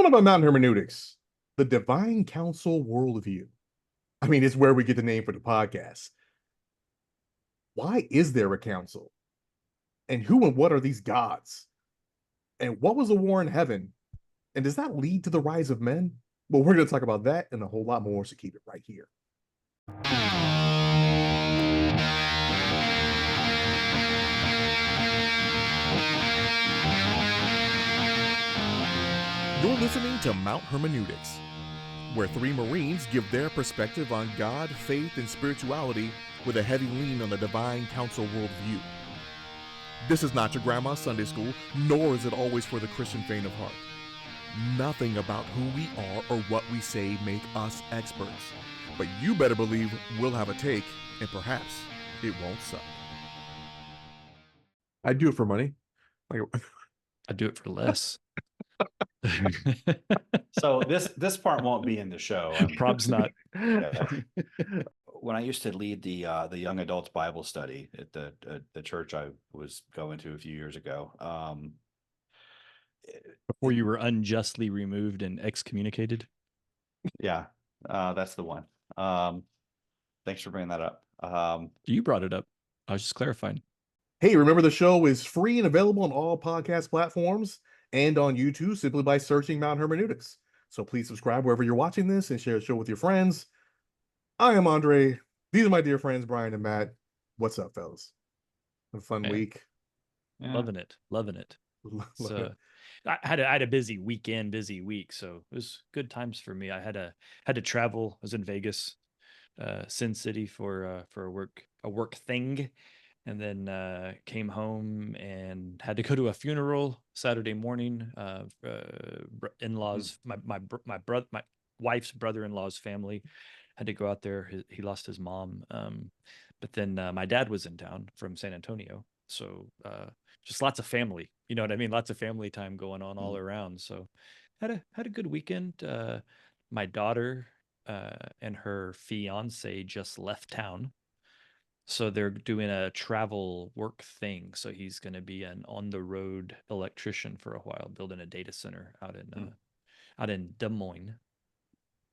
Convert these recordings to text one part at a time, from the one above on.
Talking about mountain hermeneutics, the Divine Council worldview. I mean, it's where we get the name for the podcast. Why is there a council? And who and what are these gods? And what was a war in heaven? And does that lead to the rise of men? Well, we're going to talk about that and a whole lot more, so keep it right here. You're listening to Mount Hermeneutics, where three Marines give their perspective on God, faith, and spirituality with a heavy lean on the Divine Council worldview. This is not your grandma's Sunday school, nor is it always for the Christian faint of heart. Nothing about who we are or what we say make us experts. But you better believe we'll have a take, and perhaps it won't suck. I do it for money. I do it for less. So this part won't be in the show. Prob's not. When I used to lead the young adults Bible study at the church I was going to a few years ago. Before you were unjustly removed and excommunicated. Yeah, that's the one. Thanks for bringing that up. You brought it up. I was just clarifying. Hey, remember the show is free and available on all podcast platforms and on YouTube simply by searching Mount Hermeneutics. So please subscribe wherever you're watching this and share the show with your friends. I am Andre. These are my dear friends, Brian and Matt. What's up, fellas? A fun week. Yeah. Loving it. So I had a busy week, so it was good times for me. I had to travel. I was in Vegas, Sin City for a work thing, and then came home and had to go to a funeral Saturday morning. In-laws, my wife's brother-in-law's family had to go out there. He lost his mom, but then my dad was in town from San Antonio, so just lots of family. You know what I mean? Lots of family time going on all around. So had a good weekend. My daughter and her fiance just left town. So they're doing a travel work thing. So he's going to be an on-the-road electrician for a while, building a data center out in Des Moines.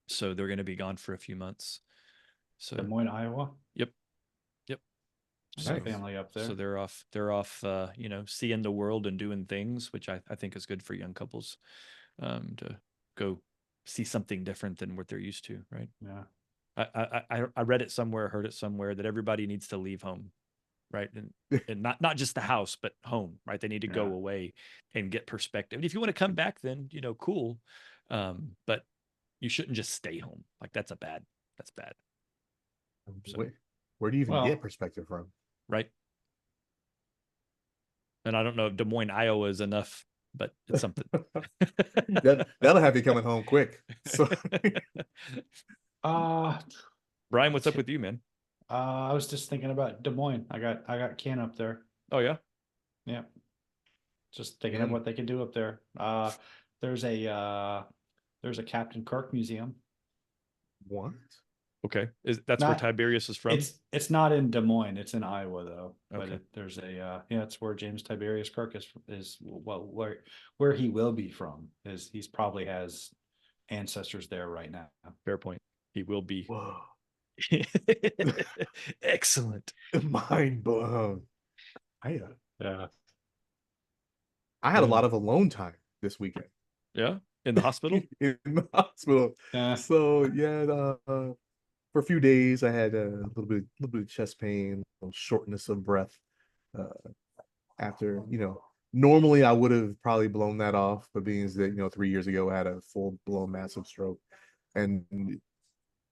So they're going to be gone for a few months. So Des Moines, Iowa. Yep. So family up there. So they're off, seeing the world and doing things, which I think is good for young couples, to go see something different than what they're used to, right? Yeah. I read it somewhere, heard it somewhere that everybody needs to leave home, right? And not just the house, but home, right? They need to go away and get perspective. And if you want to come back, then cool, but you shouldn't just stay home. Like that's bad. So, where do you even get perspective from? Right. And I don't know if Des Moines, Iowa is enough, but it's something. That'll have you coming home quick. So Brian, what's up with you, man? I was just thinking about Des Moines. I got Ken up there. Oh yeah? Yeah. Just thinking of what they can do up there. There's a Captain Kirk museum. What? Okay. That's where Tiberius is from? It's not in Des Moines. It's in Iowa though. Okay. But there's it's where James Tiberius Kirk is where he will be from. He's probably has ancestors there right now. Fair point. He will be. Whoa. Excellent. Mind blown. I had a Mm. lot of alone time this weekend. Yeah? In the hospital? In the hospital. Yeah. So for a few days I had a little bit of chest pain, a little shortness of breath. After, normally I would have probably blown that off, but being that, 3 years ago I had a full blown massive stroke. And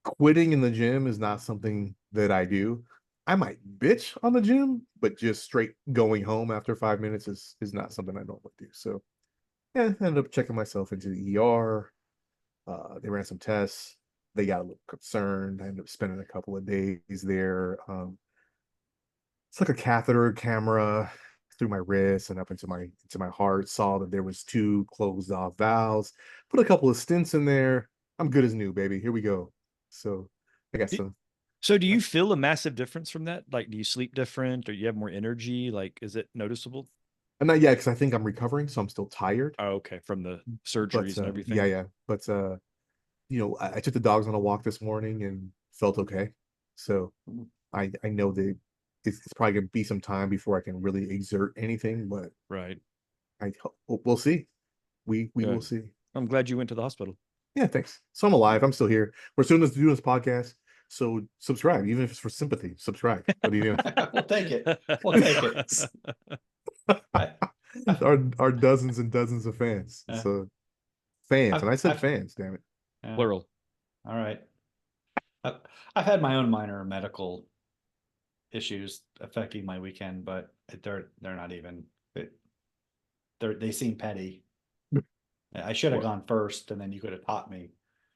quitting in the gym is not something that I do. I might bitch on the gym, but just straight going home after 5 minutes is not something I normally do. So I ended up checking myself into the ER. They ran some tests. They got a little concerned. I ended up spending a couple of days there. It's like a catheter camera through my wrist and up into my heart. Saw that there was 2 closed off valves. Put a couple of stents in there. I'm good as new, baby. Here we go. So I got some. So do you feel a massive difference from that? Like, do you sleep different or you have more energy? Like, is it noticeable? And not yet, because I think I'm recovering, so I'm still tired. Oh, okay, from the But surgeries and everything. yeah. But I took the dogs on a walk this morning and felt okay. So I know that it's probably gonna be some time before I can really exert anything, but Right. we'll see. We Yeah. will see. I'm glad you went to the hospital. Yeah, thanks. So I'm alive. I'm still here. We're still doing this podcast. So subscribe, even if it's for sympathy. Subscribe. What are you doing? We'll take it. We'll take it. I, our dozens and dozens of fans. Yeah. So fans, I've- and I said I've- fans. Damn it. yeah. Plural. All right. I've had my own minor medical issues affecting my weekend, but they're not even. They seem petty. I should have Well- gone first, and then you could have taught me.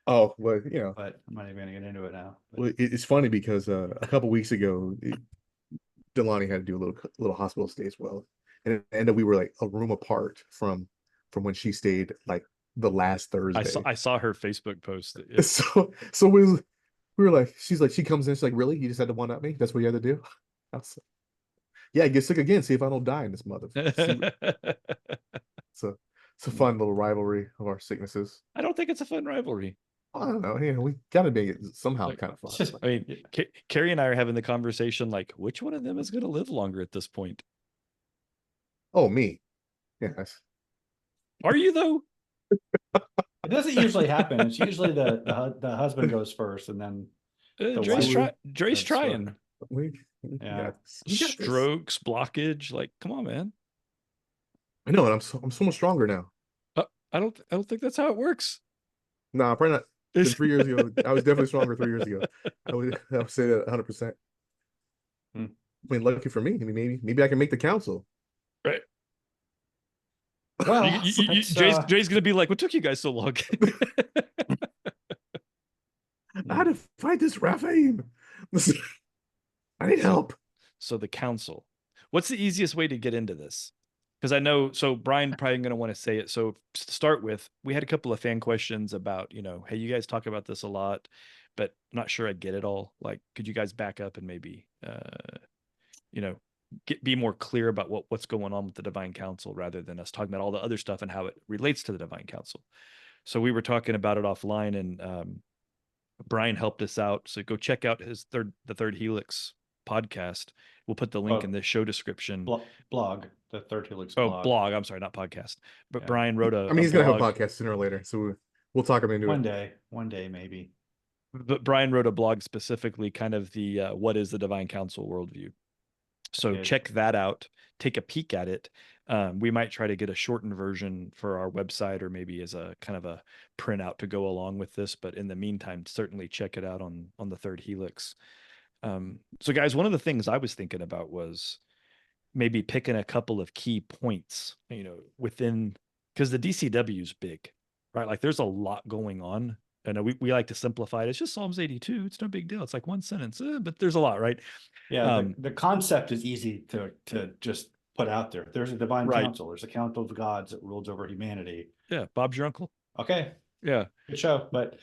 Oh, well, But I'm not even going to get into it now. But well, it's funny because a couple weeks ago, Delani had to do a little hospital stay as well, and it ended up we were like a room apart from when she stayed like the last Thursday. I saw her Facebook post. Yeah. So we were like, she comes in, she's like, really? You just had to one up me? That's what you had to do? I was like, yeah, get sick again. See if I don't die in this mother. It's a fun little rivalry of our sicknesses. I don't think it's a fun rivalry. I don't know. Yeah, we gotta make it somehow Like, kind of fun. I mean, Carrie and I are having the conversation like, which one of them is going to live longer at this point? Oh, me. Yes. Are you though? it doesn't usually happen. It's usually the husband goes first, and then The Dre's wife- Dre's that's what- trying. We Yeah. you got this. Strokes, blockage. Like, come on, man. I know, and I'm so much stronger now. I don't think that's how it works. Nah, probably not. Than 3 years ago, I was definitely stronger 3 years ago. I would say that 100%. Hmm. I mean, lucky for me. I mean, maybe I can make the council. Right. well, Dre's gonna be like, what took you guys so long? I had to fight this Raphaim. I need help. So the council. What's the easiest way to get into this? Because I know, so Brian probably going to want to say it. So to start with, we had a couple of fan questions about, hey, you guys talk about this a lot, but I'm not sure I get it all. Like, could you guys back up and maybe, be more clear about what's going on with the Divine Council rather than us talking about all the other stuff and how it relates to the Divine Council. So we were talking about it offline, and Brian helped us out. So go check out the Third Helix podcast. We'll put the link in the show description. blog, the Third Helix blog. Blog. I'm sorry, not podcast. But Yeah. Brian wrote a. I mean, he's gonna have a blog. podcast sooner or later, so we'll talk him into it. One day maybe. But Brian wrote a blog specifically, kind of the what is the Divine Council worldview. So Okay. check that out. Take a peek at it. We might try to get a shortened version for our website, or maybe as a kind of a printout to go along with this. But in the meantime, certainly check it out on the Third Helix. So guys, one of the things I was thinking about was maybe picking a couple of key points, within, because the DCW is big, right? Like there's a lot going on. I know we like to simplify it. It's just Psalms 82. It's no big deal. It's like one sentence, but there's a lot, right? Yeah, the concept is easy to just put out there. There's a divine Right. council. There's a council of gods that rules over humanity. Yeah, Bob's your uncle. Okay, Yeah. good show. But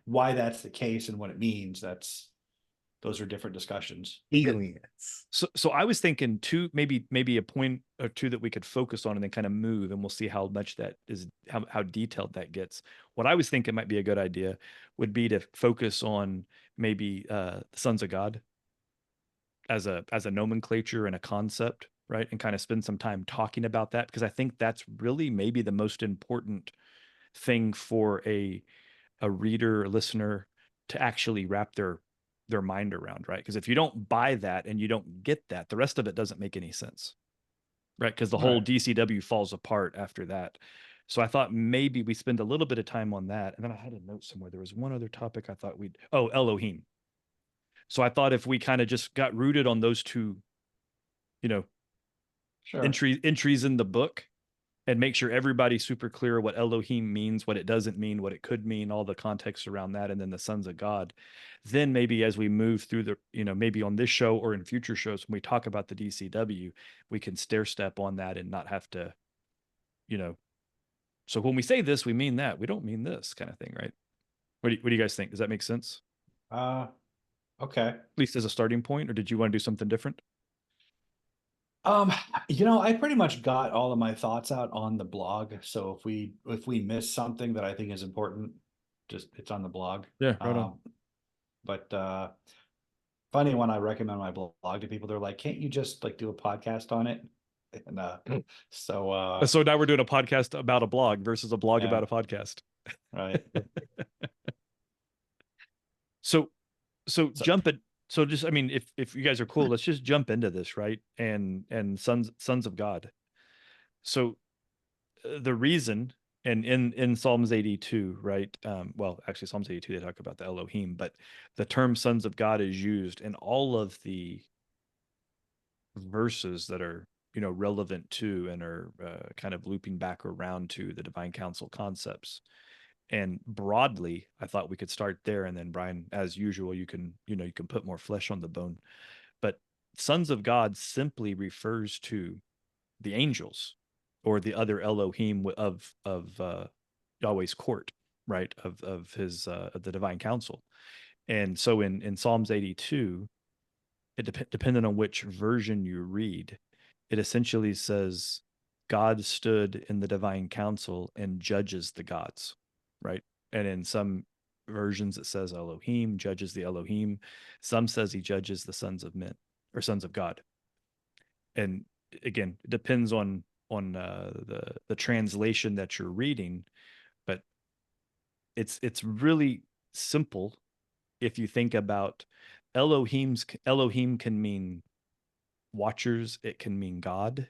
why that's the case and what it means, those are different discussions. Aliens. So I was thinking maybe a point or two that we could focus on and then kind of move, and we'll see how much that is, how detailed that gets. What I was thinking might be a good idea would be to focus on maybe the sons of God as a nomenclature and a concept, right? And kind of spend some time talking about that, because I think that's really maybe the most important thing for a reader or listener to actually wrap their mind around, right? Because if you don't buy that and you don't get that, the rest of it doesn't make any sense, right? Because the whole Right. DCW falls apart after that. So I thought maybe we spend a little bit of time on that. And then I had a note somewhere. There was one other topic I thought Elohim. So I thought if we kind of just got rooted on those two, Sure. entries in the book, and make sure everybody's super clear what Elohim means, what it doesn't mean, what it could mean, all the context around that, and then the sons of God. Then maybe as we move through the, maybe on this show or in future shows, when we talk about the DCW, we can stair step on that and not have to, so when we say this, we mean that. We don't mean this kind of thing, right? What do you guys think? Does that make sense? Okay. At least as a starting point, or did you want to do something different? Um, I pretty much got all of my thoughts out on the blog. So if we miss something that I think is important, just it's on the blog. Yeah, right on. But funny when I recommend my blog to people, they're like, "Can't you just like do a podcast on it?" And so So now we're doing a podcast about a blog versus a blog yeah, about a podcast. right. So so So jump it. So just, I mean, if you guys are cool, let's just jump into this, right? And sons of God. So the reason, and in Psalms 82, right? Well, actually, Psalms 82 they talk about the Elohim, but the term sons of God is used in all of the verses that are, relevant to and are kind of looping back around to the divine council concepts. And broadly, I thought we could start there, and then Brian, as usual, you can put more flesh on the bone. But sons of God simply refers to the angels or the other Elohim of Yahweh's court, right? Of his of the divine council. And so in Psalms 82, depending on which version you read, it essentially says God stood in the divine council and judges the gods, right? And in some versions it says Elohim judges the Elohim. Some says he judges the sons of men or sons of God. And again, it depends on the translation that you're reading, but it's really simple if you think about Elohim can mean watchers, it can mean God,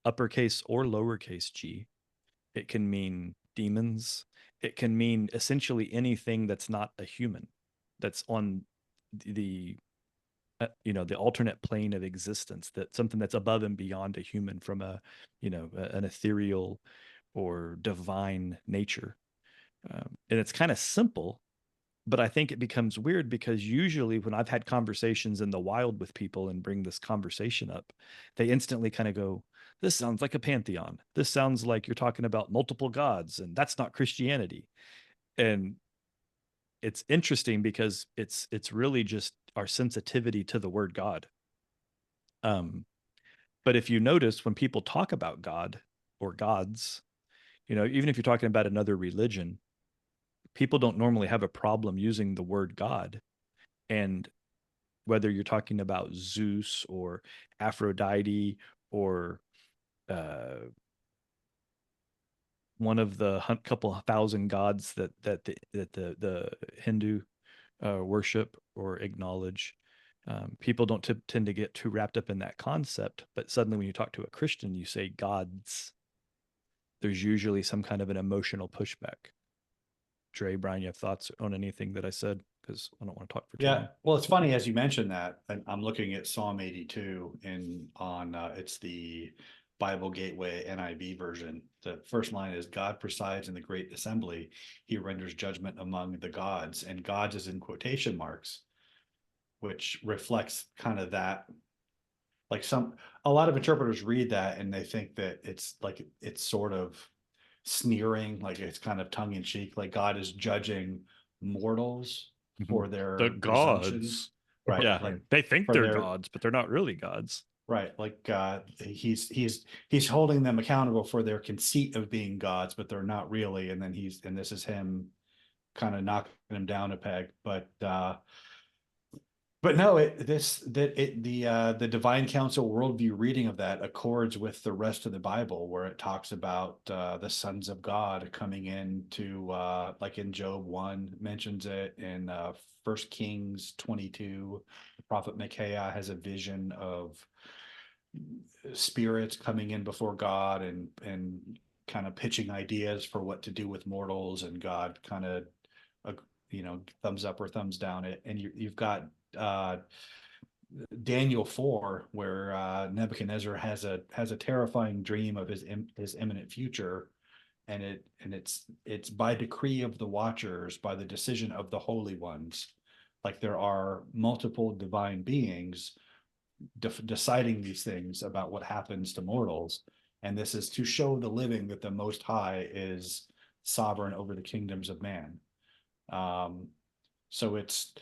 uppercase or lowercase g. It can mean demons. It can mean essentially anything that's not a human, that's on the the alternate plane of existence, that something that's above and beyond a human from an ethereal or divine nature. And it's kind of simple, but I think it becomes weird because usually when I've had conversations in the wild with people and bring this conversation up, they instantly kind of go, this sounds like a pantheon. This sounds like you're talking about multiple gods, and that's not Christianity. And it's interesting because it's really just our sensitivity to the word God. Um, but if you notice when people talk about God or gods, even if you're talking about another religion, people don't normally have a problem using the word God. And whether you're talking about Zeus or Aphrodite or one of the couple thousand gods that the Hindu worship or acknowledge. People don't tend to get too wrapped up in that concept, but suddenly when you talk to a Christian, you say gods. There's usually some kind of an emotional pushback. Dre, Brian, you have thoughts on anything that I said? Because I don't want to talk for too long. yeah, well, it's funny as you mentioned that, and I'm looking at Psalm 82 it's the Bible Gateway NIV version. The first line is God presides in the great assembly. He renders judgment among the gods, and gods is in quotation marks, which reflects kind of that. Like a lot of interpreters read that and they think that it's sort of sneering, like it's kind of tongue in cheek, like God is judging mortals for their The presumptions, gods. right? Yeah, Like they think for they're their gods, but they're not really gods. right, like he's holding them accountable for their conceit of being gods, but they're not really. And then this is him kind of knocking them down a peg, but no, the Divine Council worldview reading of that accords with the rest of the Bible, where it talks about the sons of God coming into like in Job 1 mentions it, in 1 Kings 22, the prophet Micaiah has a vision of spirits coming in before God and kind of pitching ideas for what to do with mortals, and God kind of thumbs up or thumbs down it. And you've got Daniel 4, where Nebuchadnezzar has a terrifying dream of his imminent future, and it's by decree of the watchers, by the decision of the holy ones. Like there are multiple divine beings deciding these things about what happens to mortals, and this is to show the living that the Most High is sovereign over the kingdoms of man. So it's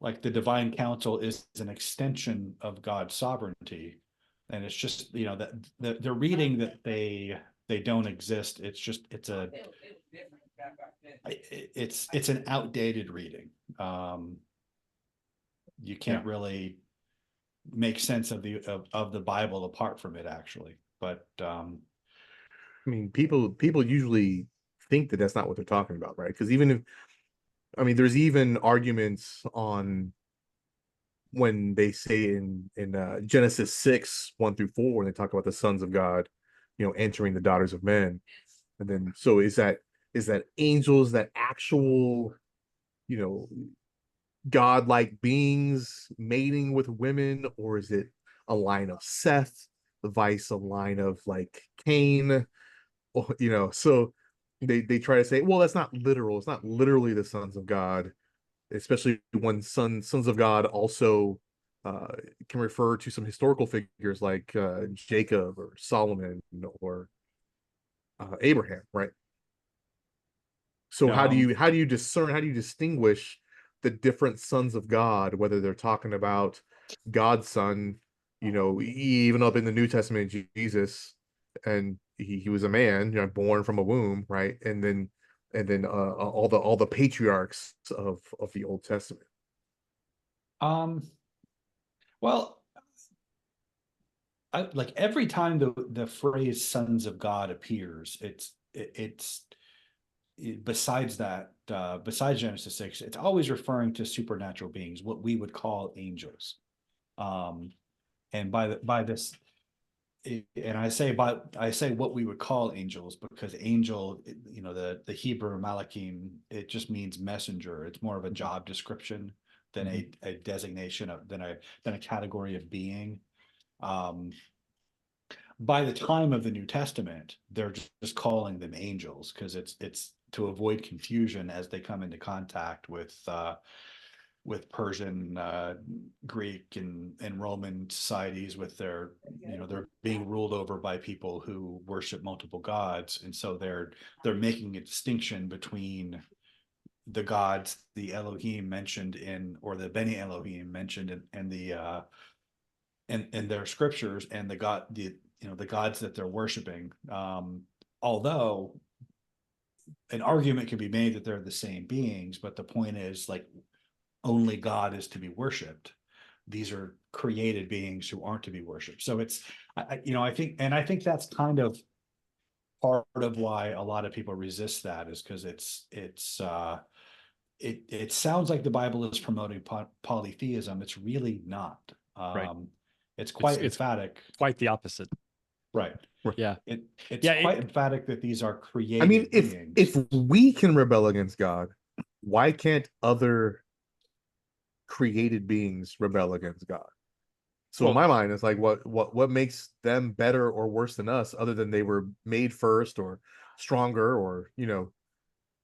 like the divine council is an extension of God's sovereignty, and it's just, you know, that the reading that they don't exist. It's just it's an outdated reading. You can't really make sense of the Bible apart from it, actually. But I mean, people usually think that that's not what they're talking about, right? Because even if, I mean, there's even arguments on when they say in Genesis 6:1-4, when they talk about the sons of God, you know, entering the daughters of men. And then, so is that angels, that actual, you know, godlike beings mating with women, or is it a line of Seth, vice a line of like Cain, or, you know? So they try to say, well, that's not literal. It's not literally the sons of God, especially when sons of God also can refer to some historical figures like Jacob or Solomon or Abraham, right? So no, how do you discern, how do you distinguish the different sons of God, whether they're talking about God's son, you know, even up in the New Testament, Jesus, and he was a man, you know, born from a womb, right? And then all the patriarchs of the Old Testament. well, like every time the phrase "sons of God" appears, besides that, besides Genesis 6, it's always referring to supernatural beings, what we would call angels. And by this, and I say what we would call angels, because angel, you know, the Hebrew malachim, it just means messenger. It's more of a job description than a designation of than a category of being. By the time of the New Testament, they're just calling them angels, because it's to avoid confusion as they come into contact with Persian, Greek, and Roman societies, with their, you know, they're being ruled over by people who worship multiple gods, and so they're making a distinction between the gods, the Elohim mentioned in, or the Beni Elohim mentioned in the in their scriptures, and the gods that they're worshiping. Although an argument can be made that they're the same beings, but the point is, like, only God is to be worshipped. These are created beings who aren't to be worshipped. So it's, I think that's kind of part of why a lot of people resist that, is because it sounds like the Bible is promoting polytheism. It's really not. Right. It's quite It's emphatic. quite the opposite. Right. Yeah. It's Yeah, quite emphatic that these are created I mean, beings. if we can rebel against God, why can't other created beings rebel against God? So in my mind, it's like, what makes them better or worse than us, other than they were made first or stronger, or, you know,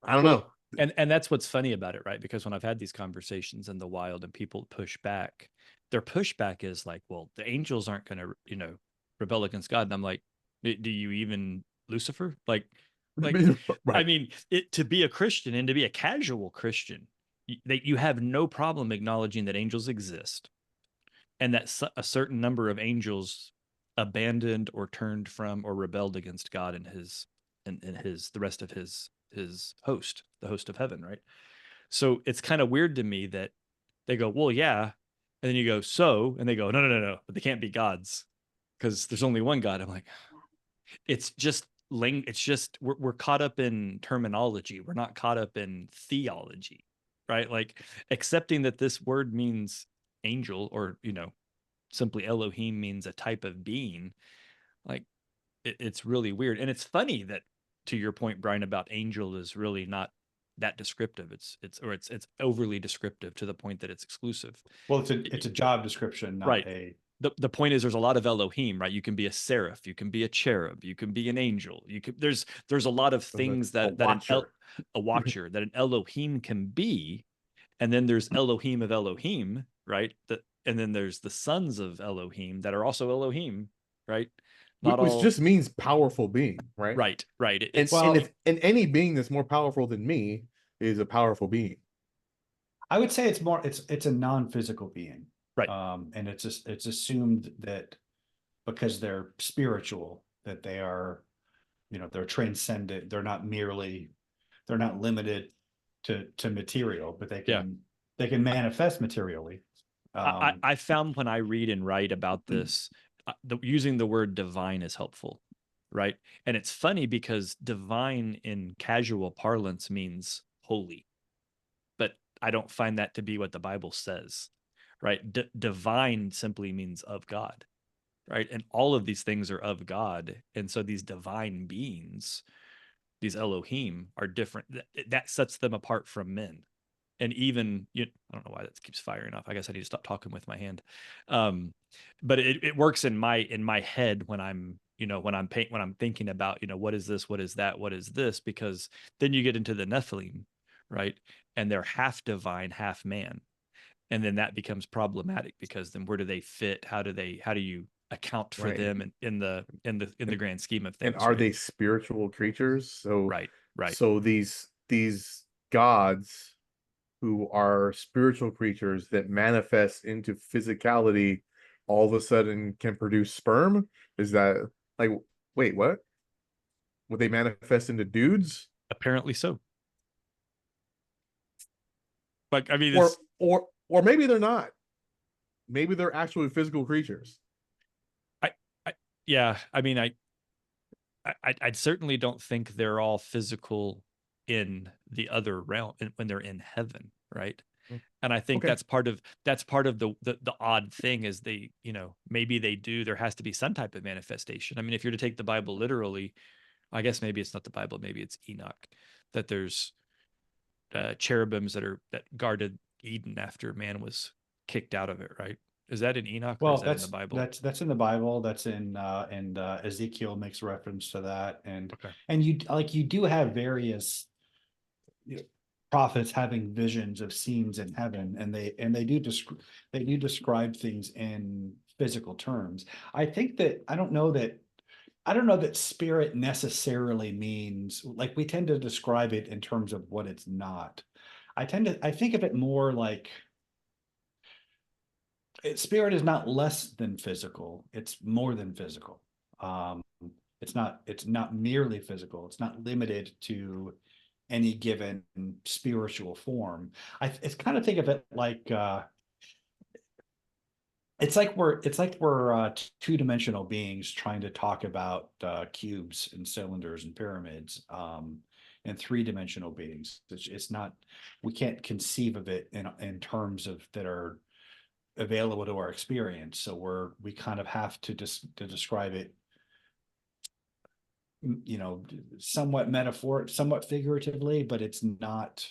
I don't know. And that's what's funny about it, right? Because when I've had these conversations in the wild and people push back, their pushback is like, well, the angels aren't going to, you know, rebel against God. And I'm like, do you even Lucifer? Like, I Right. mean, to be a Christian and to be a casual Christian, you have no problem acknowledging that angels exist, and that a certain number of angels abandoned or turned from or rebelled against God and the rest of his host, the host of heaven, right? So it's kind of weird to me that they go, well, yeah, and then you go, so, and they go, no, but they can't be gods because there's only one God. I'm like, it's just we're caught up in terminology. We're not caught up in theology, right? Like, accepting that this word means angel, or, you know, simply Elohim means a type of being. Like, it's really weird. And it's funny that, to your point, Brian, about angel is really not that descriptive. It's overly descriptive to the point that it's exclusive. Well, it's a job description, not Right. a. The point is, there's a lot of Elohim, right? You can be a seraph, you can be a cherub, you can be an angel. There's a lot of things a watcher. a watcher that an Elohim can be. And then there's Elohim of Elohim, right? And then there's the sons of Elohim that are also Elohim, right? Not Which all. just means powerful being, right? Right. And any being that's more powerful than me is a powerful being. I would say it's a non-physical being. Right. And it's assumed that because they're spiritual, that they are, they're transcendent. They're not limited to material, but Yeah. they can manifest materially. I found when I read and write about this, using the word divine is helpful, right? And it's funny because divine in casual parlance means holy, but I don't find that to be what the Bible says, right? Divine simply means of God, right? And all of these things are of God. And so these divine beings, these Elohim, are different. That sets them apart from men. And even I don't know why that keeps firing off. I guess I need to stop talking with my hand. But it works in my head when I'm when I'm thinking about what is this, what is that, what is this, because then you get into the Nephilim, right? And they're half divine, half man, and then that becomes problematic because then where do they fit? How do you account for Right. them in the grand scheme of And things? are Right? they spiritual creatures? So Right. so these gods who are spiritual creatures that manifest into physicality all of a sudden can produce sperm? Is that like, wait, what? Would they manifest into dudes? Apparently so. But I mean, Or or maybe they're not. Maybe they're actually physical creatures. yeah. I mean, I certainly don't think they're all physical in the other realm when they're in heaven, right? And I think Okay. that's part of the odd thing is they, maybe they do. There has to be some type of manifestation. I mean, if you're to take the Bible literally, I guess maybe it's not the Bible, maybe it's Enoch, that there's cherubims that guarded Eden after man was kicked out of it, right? Is that in Enoch or is Well, that in the Bible? that's in the Bible. That's in and Ezekiel makes reference to that, Okay. and you do have various prophets having visions of scenes in heaven, and they do describe things in physical terms. I think that I don't know that spirit necessarily means, like, we tend to describe it in terms of what it's not. I think of it more like spirit is not less than physical, it's more than physical. It's not merely physical, it's not limited to any given spiritual form. It's kind of think of it like we're two-dimensional beings trying to talk about cubes and cylinders and pyramids, and three-dimensional beings. It's not, we can't conceive of it in terms of that are available to our experience. So we kind of have to describe it, somewhat somewhat figuratively, but it's not,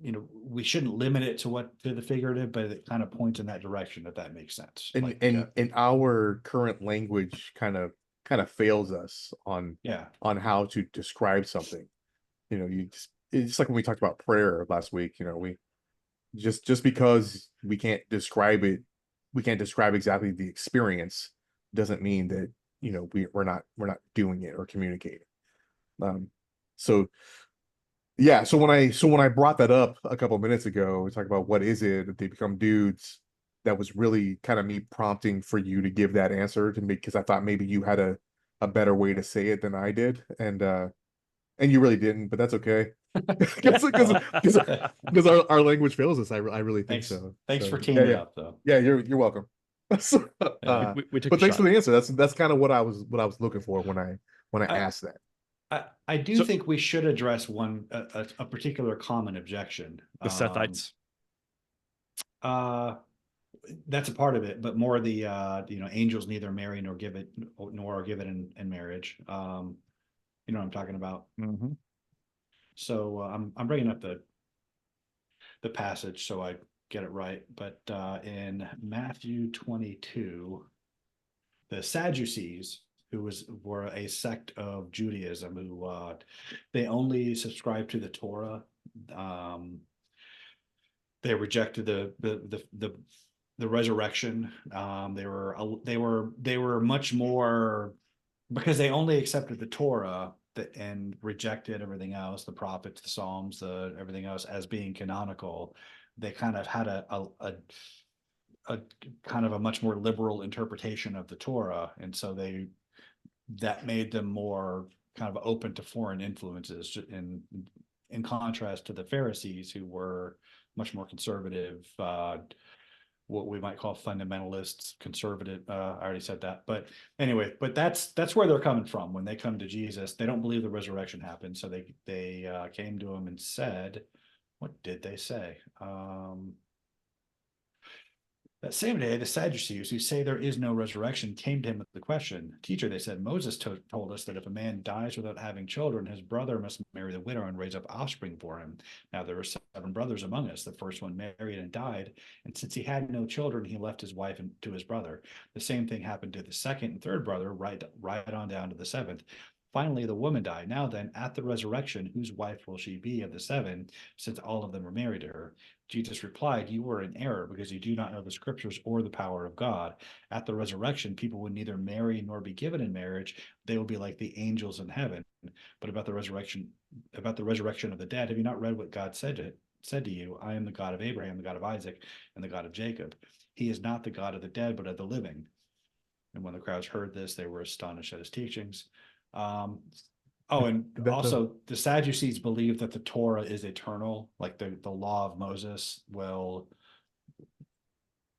we shouldn't limit it to the figurative, but it kind of points in that direction, if that makes sense. And our current language kind of fails us on how to describe something. It's like when we talked about prayer last week. We just because we can't describe it, we can't describe exactly the experience, doesn't mean that we're not doing it or communicating. So yeah, so when I brought that up a couple of minutes ago, we talked about what is it that they become dudes. That was really kind of me prompting for you to give that answer to me, because I thought maybe you had a better way to say it than I did, and you really didn't, but that's okay. Because our language fails us. I really think so. Thanks So, for teeing it up, though. Yeah, you're welcome. So, we took but a thanks shot. for the answer. That's kind of what I was looking for when I asked that. I do think we should address a particular common objection. The Sethites. That's a part of it, but more the angels neither marry nor are given in marriage. You know what I'm talking about. Mm-hmm. So I'm bringing up the passage so I get it right. But in Matthew 22, the Sadducees, who were a sect of Judaism, who they only subscribed to the Torah. They rejected the resurrection. They were much more, because they only accepted the Torah and rejected everything else, the prophets, the Psalms, everything else as being canonical. They kind of had a kind of a much more liberal interpretation of the Torah, and so that made them more kind of open to foreign influences in contrast to the Pharisees, who were much more conservative, what we might call fundamentalists, conservative. I already said that, but anyway, but that's where they're coming from when they come to Jesus. They don't believe the resurrection happened, so they came to him and said, what did they say? That same day, the Sadducees, who say there is no resurrection, came to him with the question. Teacher, they said, Moses told us that if a man dies without having children, his brother must marry the widow and raise up offspring for him. Now there were 7 brothers among us. The first one married and died, and since he had no children, he left his wife to his brother. The same thing happened to the second and third brother, right on down to the 7th. Finally, the woman died. Now then, at the resurrection, whose wife will she be of the 7, since all of them were married to her? Jesus replied, you were in error because you do not know the scriptures or the power of God. At the resurrection, people would neither marry nor be given in marriage. They will be like the angels in heaven. But about the resurrection of the dead, have you not read what God said to you? I am the God of Abraham, the God of Isaac, and the God of Jacob. He is not the God of the dead, but of the living. And when the crowds heard this, they were astonished at his teachings. And also the Sadducees believe that the Torah is eternal, like the law of Moses will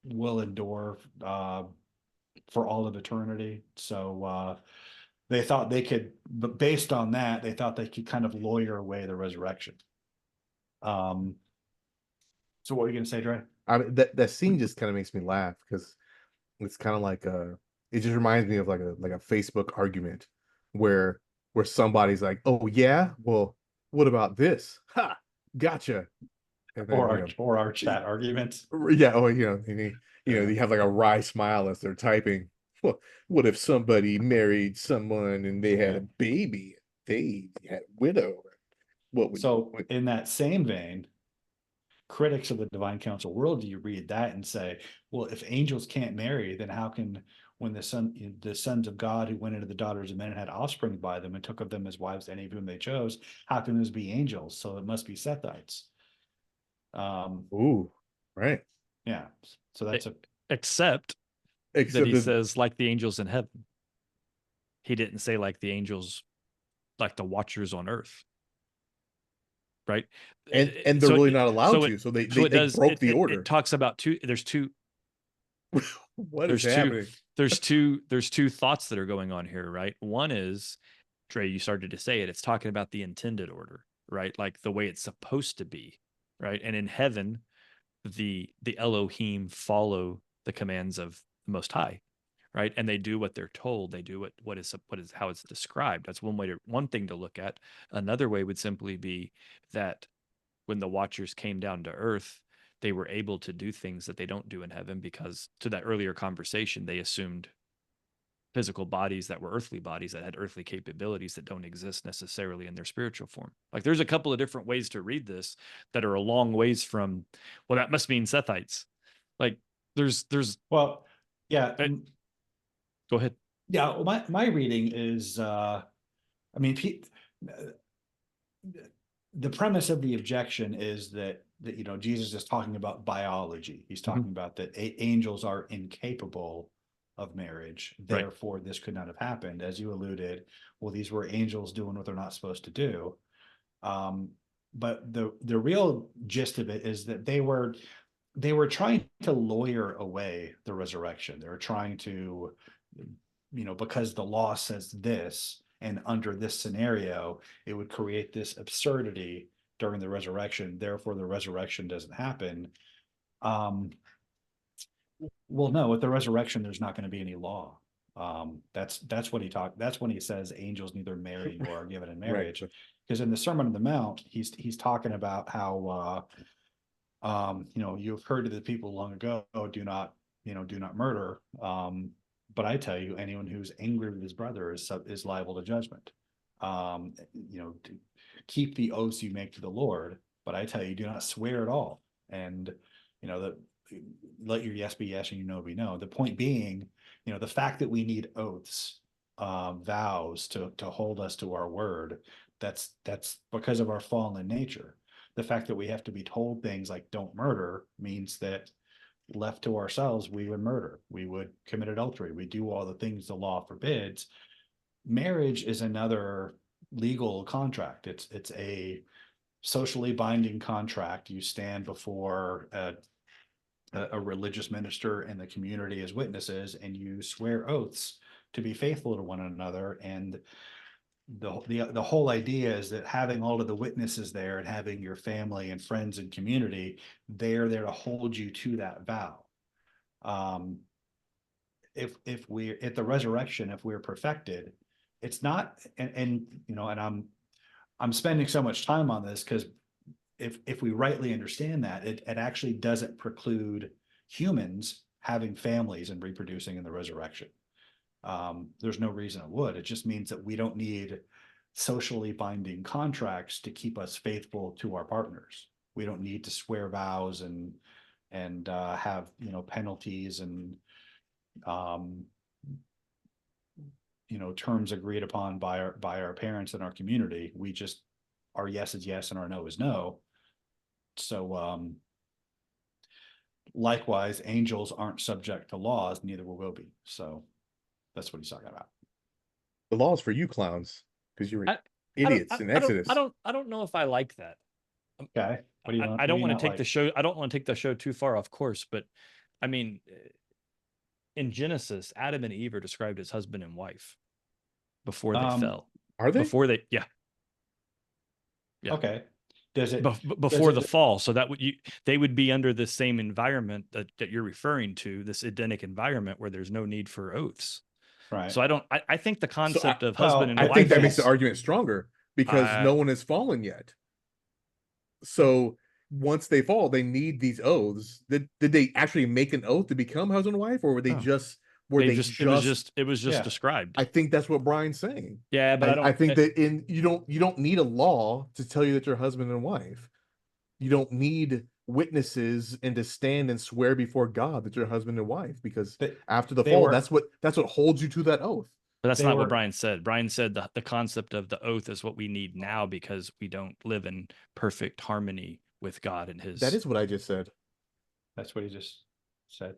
endure for all of eternity. So they thought they could, but based on that, they thought they could kind of lawyer away the resurrection. So what are you going to say, Dre? I mean, that scene just kind of makes me laugh because it's kind of like it just reminds me of like a Facebook argument where somebody's like, oh yeah, well, what about this? Ha, gotcha. And then, Or our chat arguments. Yeah, or you have like a wry smile as they're typing. Well, what if somebody married someone and they had a baby, they had a widow? In that same vein, critics of the divine council worldview read that and say, well, if angels can't marry, then how can, when the sons of God who went into the daughters of men and had offspring by them and took of them as wives any of whom they chose, how can those be angels? So it must be Sethites. Ooh, right. Yeah. So that's except that he says like the angels in heaven. He didn't say like the angels, like the watchers on earth. Right. And they're really not allowed to. So they broke the order. It talks about there's two. What is happening? There's two thoughts that are going on here, right? One is, Dre, you started to say it. It's talking about the intended order, right? Like the way it's supposed to be, right? And in heaven, the Elohim follow the commands of the Most High, right? And they do what they're told. They do what is how it's described. That's one thing to look at. Another way would simply be that when the Watchers came down to earth, they were able to do things that they don't do in heaven because, to that earlier conversation, they assumed physical bodies that were earthly bodies that had earthly capabilities that don't exist necessarily in their spiritual form. Like there's a couple of different ways to read this that are a long ways from, well, that must mean Sethites. Like there's well, yeah. Go ahead. Yeah, well, my reading is, I mean, the premise of the objection is that Jesus is talking about biology. He's talking about that angels are incapable of marriage. Therefore, this could not have happened. As you alluded, well, these were angels doing what they're not supposed to do. But the real gist of it is that they were trying to lawyer away the resurrection. They were trying to, because the law says this, and under this scenario, it would create this absurdity during the resurrection. Therefore, the resurrection doesn't happen. Well, no, with the resurrection, there's not going to be any law. That's what he talked. That's when he says angels neither marry nor are given in marriage. Because in the Sermon on the Mount, he's talking about how you've heard of the people long ago, do not murder. But I tell you, anyone who's angry with his brother is liable to judgment. To keep the oaths you make to the Lord, but I tell you, do not swear at all. And let your yes be yes and your no be no. The point being, the fact that we need oaths, vows to hold us to our word, that's because of our fallen nature. The fact that we have to be told things like don't murder means that left to ourselves, we would murder, we would commit adultery, we do all the things the law forbids. Marriage is another legal contract. It's a socially binding contract. You stand before a religious minister and the community as witnesses, and you swear oaths to be faithful to one another. And the whole idea is that having all of the witnesses there and having your family and friends and community, they're there to hold you to that vow. If we're at the resurrection, if we're perfected, it's not, and you know, and I'm spending so much time on this because if we rightly understand that, it actually doesn't preclude humans having families and reproducing in the resurrection. There's no reason it would. It just means that we don't need socially binding contracts to keep us faithful to our partners. We don't need to swear vows and have, you know, penalties and you know, terms agreed upon by our parents and our community. We just, our yes is yes and our no is no. So likewise, angels aren't subject to laws, neither will we be. So that's what he's talking about. The law is for you clowns because you're idiots in I Exodus. I don't know if I like that. Okay. What do you want? I don't what do you want to not take like? the show. I don't want to take the show too far off course, but I mean, in Genesis, Adam and Eve are described as husband and wife before they fell. Are they? Before they, yeah. Yeah. Okay. Does it before does the it- fall, so that would they would be under the same environment that you're referring to, this Edenic environment where there's no need for oaths. right? So I think the concept of well, husband and I wife think that makes the is, argument stronger because no one has fallen yet. So once they fall, they need these oaths. Did they actually make an oath to become husband and wife, or were they No. just it was just Yeah. described. I think that's what Brian's saying. Yeah, but I think that you don't need a law to tell you that you're husband and wife. You don't need witnesses and to stand and swear before God that you're husband and wife, because after the they fall, were- that's what holds you to that oath. But that's They not were- what Brian said. Brian said the concept of the oath is what we need now because we don't live in perfect harmony with God and his. That is what I just said. That's what he just said.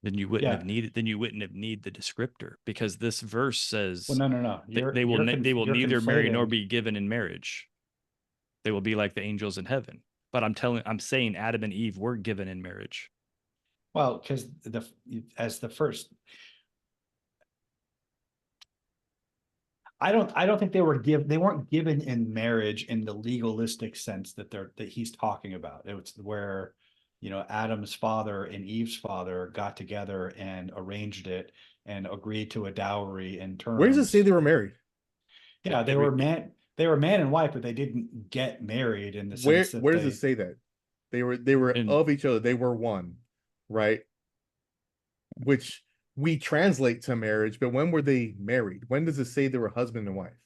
Then you wouldn't Yeah. have needed. Then you wouldn't have need the descriptor because this verse says Well, no. they will you're neither marry nor conflating- be given in marriage. They will be like the angels in heaven. But I'm saying Adam and Eve were given in marriage. Well, because as the first, I don't think they weren't given in marriage in the legalistic sense that he's talking about. It was where, you know, Adam's father and Eve's father got together and arranged it and agreed to a dowry in terms. Where does it say they were married? Yeah, they were man and wife, but they didn't get married in the sense that Where does it say that? They were of each other. They were one, right? Which we translate to marriage, but when were they married? When does it say they were husband and wife?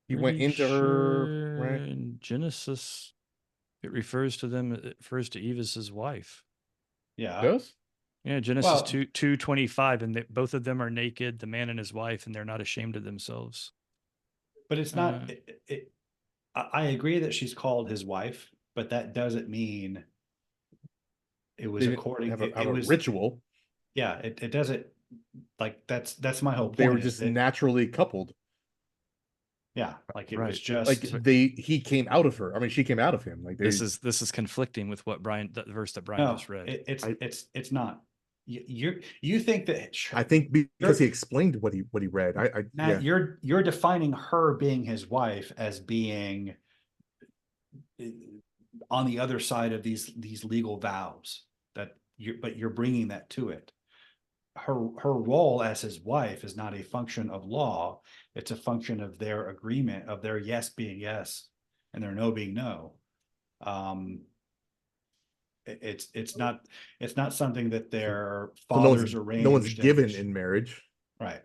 He went into her, right? In Genesis, it refers to them. It refers to Eve as his wife. Yeah. Does? Yeah, Genesis Well- 2:25, and both of them are naked, the man and his wife, and they're not ashamed of themselves. But it's not, I agree that she's called his wife, but that doesn't mean it was They didn't according, have it a was, ritual. yeah, it doesn't, like, that's my whole point. They were is just that- naturally coupled. Yeah, like it Right. was just. Like he came out of her. I mean, she came out of him. Like This is conflicting with what the verse that Brian No, just read. it's not. You think that I think because he explained what he read. Matt, Yeah. you're defining her being his wife as being on the other side of these legal vows but you're bringing that to it. Her role as his wife is not a function of law. It's a function of their agreement, of their yes being yes and their no being no. It's not something that their So fathers arranged. no one's given in marriage. Right.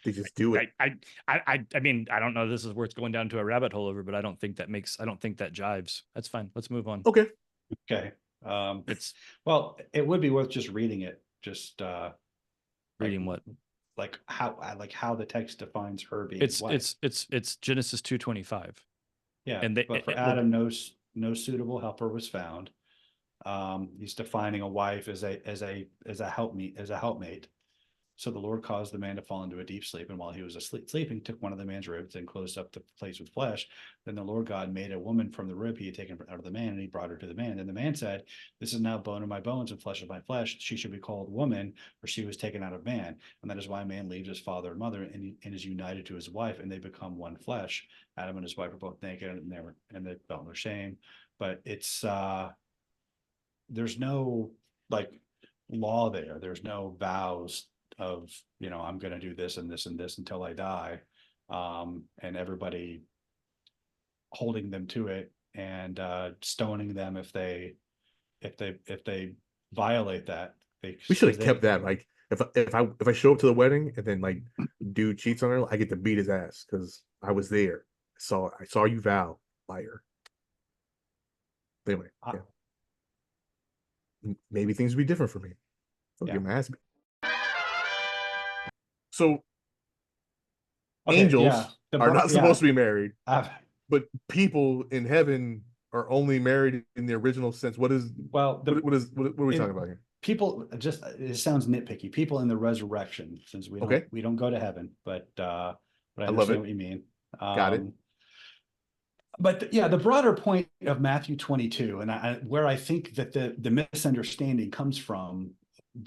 They just do it. I mean, I don't know. This is where it's going down to a rabbit hole over, but I don't think that jives. That's fine. Let's move on. Okay. Okay. It's Well, it would be worth just reading it. Just reading what? like how the text defines her being It's his wife. it's Genesis 2:25. Yeah, And they, but for it- well, Adam, no suitable helper was found. He's defining a wife as a helpmate. So the Lord caused the man to fall into a deep sleep, and while he was sleeping, took one of the man's ribs and closed up the place with flesh. Then the Lord God made a woman from the rib he had taken out of the man, and he brought her to the man. And the man said, "This is now bone of my bones and flesh of my flesh. She should be called woman, for she was taken out of man. And that is why a man leaves his father and mother and is united to his wife, and they become one flesh." Adam and his wife were both naked, and they felt no shame. But it's there's no like law there. There's no vows of, I'm going to do this and this and this until I die. And everybody holding them to it and stoning them if they violate that. We should have kept that. Like if I show up to the wedding and then like dude cheats on her, I get to beat his ass because I was there. I saw you vow, liar. Anyway, yeah. Maybe things would be different for me. Don't get my ass beat. So angels are not supposed to be married, but people in heaven are only married in the original sense. What are we talking about here? People, just, it sounds nitpicky. People in the resurrection, since we don't go to heaven, but I understand what you mean. Got it. But the broader point of Matthew 22, and where I think that the misunderstanding comes from,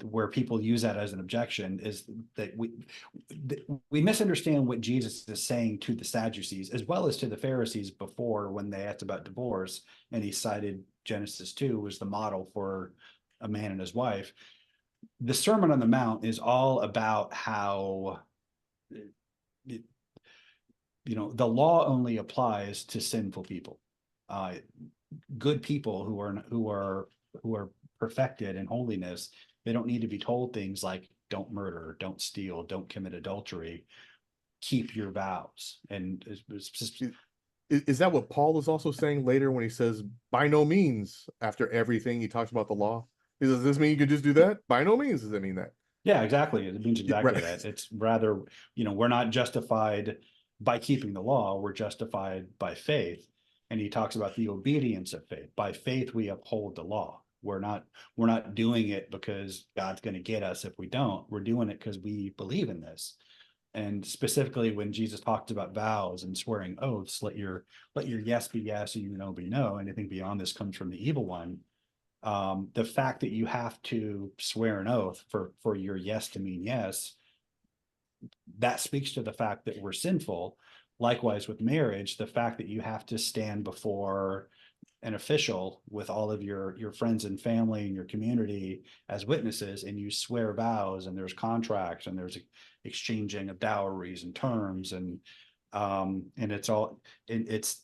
where people use that as an objection, is that we misunderstand what Jesus is saying to the Sadducees as well as to the Pharisees before, when they asked about divorce, and he cited Genesis 2 was the model for a man and his wife. The Sermon on the Mount is all about how the law only applies to sinful people. Good people who are perfected in holiness, they don't need to be told things like don't murder, don't steal, don't commit adultery, keep your vows. And is that what Paul is also saying later when he says, by no means, after everything he talks about the law? Does this mean you could just do that? By no means does it mean that. Yeah, exactly. It means exactly that. It's rather, we're not justified by keeping the law, we're justified by faith. And he talks about the obedience of faith. By faith, we uphold the law. We're not doing it because God's going to get us if we don't. We're doing it because we believe in this. And specifically when Jesus talked about vows and swearing oaths, let your yes be yes and your no be no. Anything beyond this comes from the evil one. The fact that you have to swear an oath for your yes to mean yes, that speaks to the fact that we're sinful. Likewise with marriage, the fact that you have to stand before an official with all of your friends and family and your community as witnesses, and you swear vows, and there's contracts, and there's exchanging of dowries and terms, and it's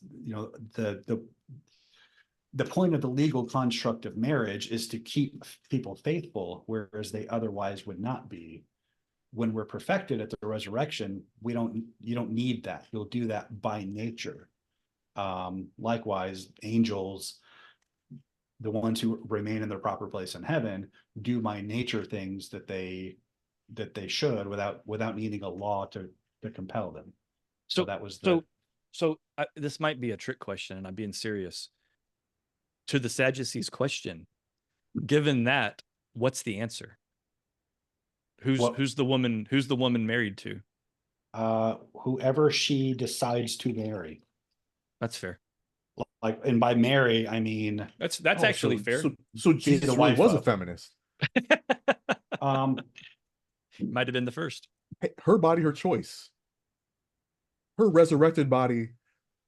the point of the legal construct of marriage is to keep people faithful, whereas they otherwise would not be. When we're perfected at the resurrection, you don't need that. You'll do that by nature. Likewise, angels, the ones who remain in their proper place in heaven, do by nature things that they should without needing a law to compel them. So that was this might be a trick question, and I'm being serious. To the Sadducees' question, given that, what's the answer? Who's the woman married to? Whoever she decides to marry. That's fair. Like, and by marry, I mean that's actually fair. So Jesus really was a feminist. Might have been the first. Her body, her choice. Her resurrected body,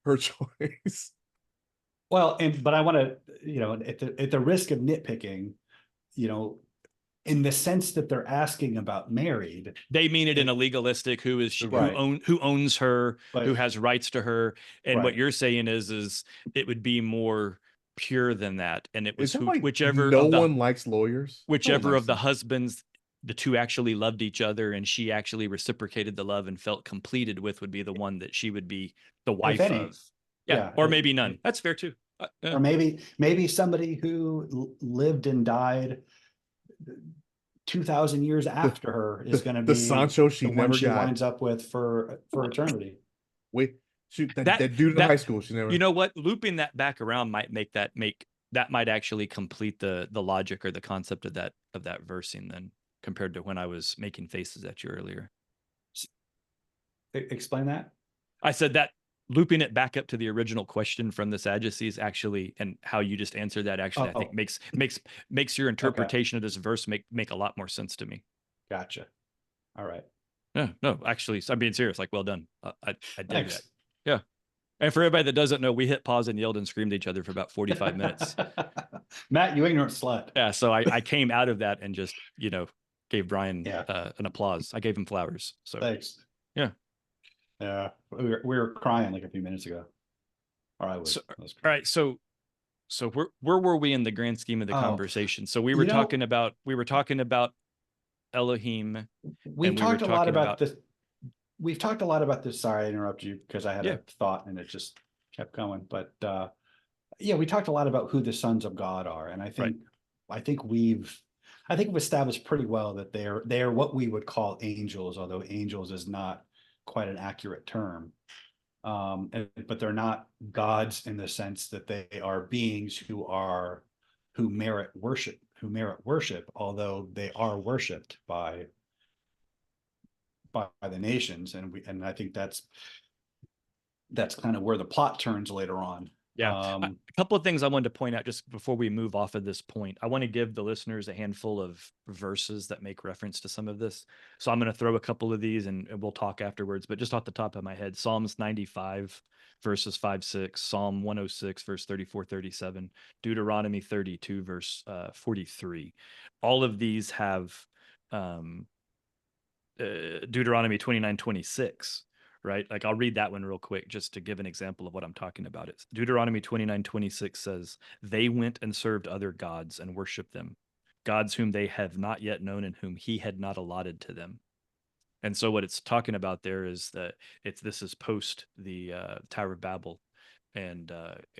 her choice. Well, but I want to, at the risk of nitpicking, in the sense that they're asking about married, they mean it in a legalistic who owns her, who has rights to her, and what you're saying is it would be more pure than that, and it was whichever one likes lawyers, whichever of the husbands, the two actually loved each other, and she actually reciprocated the love and felt completed with, would be the one that she would be the wife of. Yeah, or maybe none. That's fair too. Or maybe somebody who lived and died 2,000 years after her is going to be the Sancho she the never one she got. winds up with for eternity. Wait, Shoot, That- that dude in that- high school should never. You know what? Looping that back around might make that might actually complete the logic or the concept of that versing then, compared to when I was making faces at you earlier. Explain that. I said that looping it back up to the original question from the Sadducees actually, and how you just answered that actually, I think makes your interpretation of this verse make a lot more sense to me. Gotcha. All right. No, actually, I'm being serious. Like, well done. I did Thanks. that. Yeah. And for everybody that doesn't know, we hit pause and yelled and screamed at each other for about 45 minutes. Matt, you ignorant slut. Yeah. So I came out of that and just, gave Brian Yeah. an applause. I gave him flowers. So Thanks. Yeah. Yeah. We were crying like a few minutes ago. Or I was. So- I was all right. So where were we in the grand scheme of the Oh, conversation? So we were talking about Elohim. We've and we talked were a lot talking about about- this. We've talked a lot about this. Sorry, I interrupted you because I had Yeah. a thought and it just kept going. But yeah, we talked a lot about who the sons of God are, and I think we've established pretty well that they are what we would call angels, although angels is not quite an accurate term. But they're not gods in the sense that they are beings who merit worship, although they are worshipped by the nations, and I think that's kind of where the plot turns later on. Yeah. A couple of things I wanted to point out just before we move off of this point. I want to give the listeners a handful of verses that make reference to some of this. So I'm going to throw a couple of these and we'll talk afterwards, but just off the top of my head, Psalms 95 verses 5-6, Psalm 106 verse 34-37, Deuteronomy 32 verse 43. All of these have Deuteronomy 29-26. Right? Like I'll read that one real quick just to give an example of what I'm talking about. It's Deuteronomy 29-26 says, "They went and served other gods and worshiped them, gods whom they have not yet known and whom he had not allotted to them." And so what it's talking about there is that this is post the Tower of Babel, and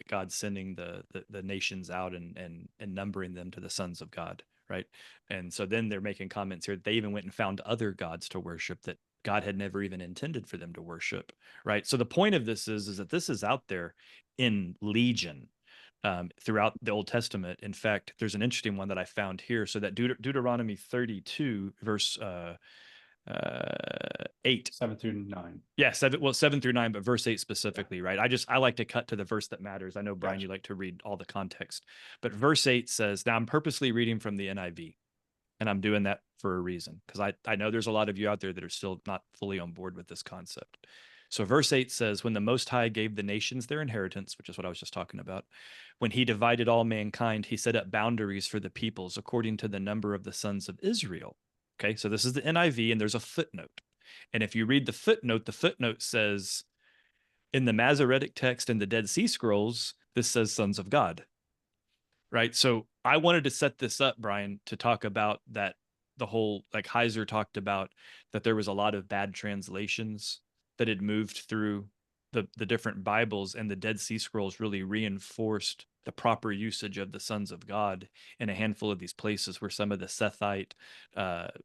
God sending the nations out and numbering them to the sons of God, right? And so then they're making comments here. They even went and found other gods to worship that God had never even intended for them to worship, right? So the point of this is that this is out there in legion throughout the Old Testament. In fact, there's an interesting one that I found here. So that Deuteronomy 32 verse 8, 7-9. yeah, 7-9, but verse 8 specifically, right? I like to cut to the verse that matters. I know, Brian, Gotcha. you like to read all the context, but verse 8 says, now I'm purposely reading from the NIV, and I'm doing that for a reason, because I know there's a lot of you out there that are still not fully on board with this concept. So verse 8 says, when the Most High gave the nations their inheritance, which is what I was just talking about, when he divided all mankind, he set up boundaries for the peoples according to the number of the sons of Israel. Okay, so this is the NIV, and there's a footnote. And if you read the footnote says, in the Masoretic text and the Dead Sea Scrolls, this says sons of God, right? So I wanted to set this up, Brian, to talk about that, the whole, like Heiser talked about, that there was a lot of bad translations that had moved through the different Bibles, and the Dead Sea Scrolls really reinforced the proper usage of the sons of God in a handful of these places where some of the Sethite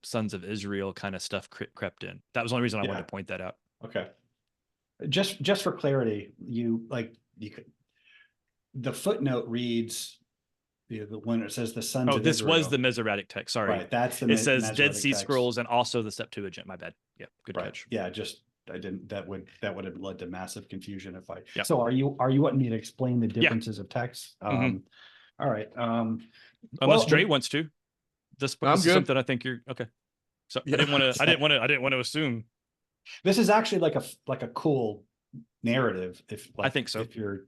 sons of Israel kind of stuff crept in. That was the only reason I wanted to point that out. Okay. Just for clarity, the footnote reads, when it says the sons Oh, of this Israel, was the Masoretic text. Sorry. right? That's the It says Dead Masoretic Sea text. Scrolls and also the Septuagint. My bad. Yeah, good Right. catch. Yeah, I didn't. That would have led to massive confusion if I. Yeah. So are you wanting me to explain the differences of text? Mhm. All right. Unless Dre wants to. This I'm is good. something I think you're okay. So Yeah. I didn't want to assume. This is actually like a cool narrative. I think so. If you're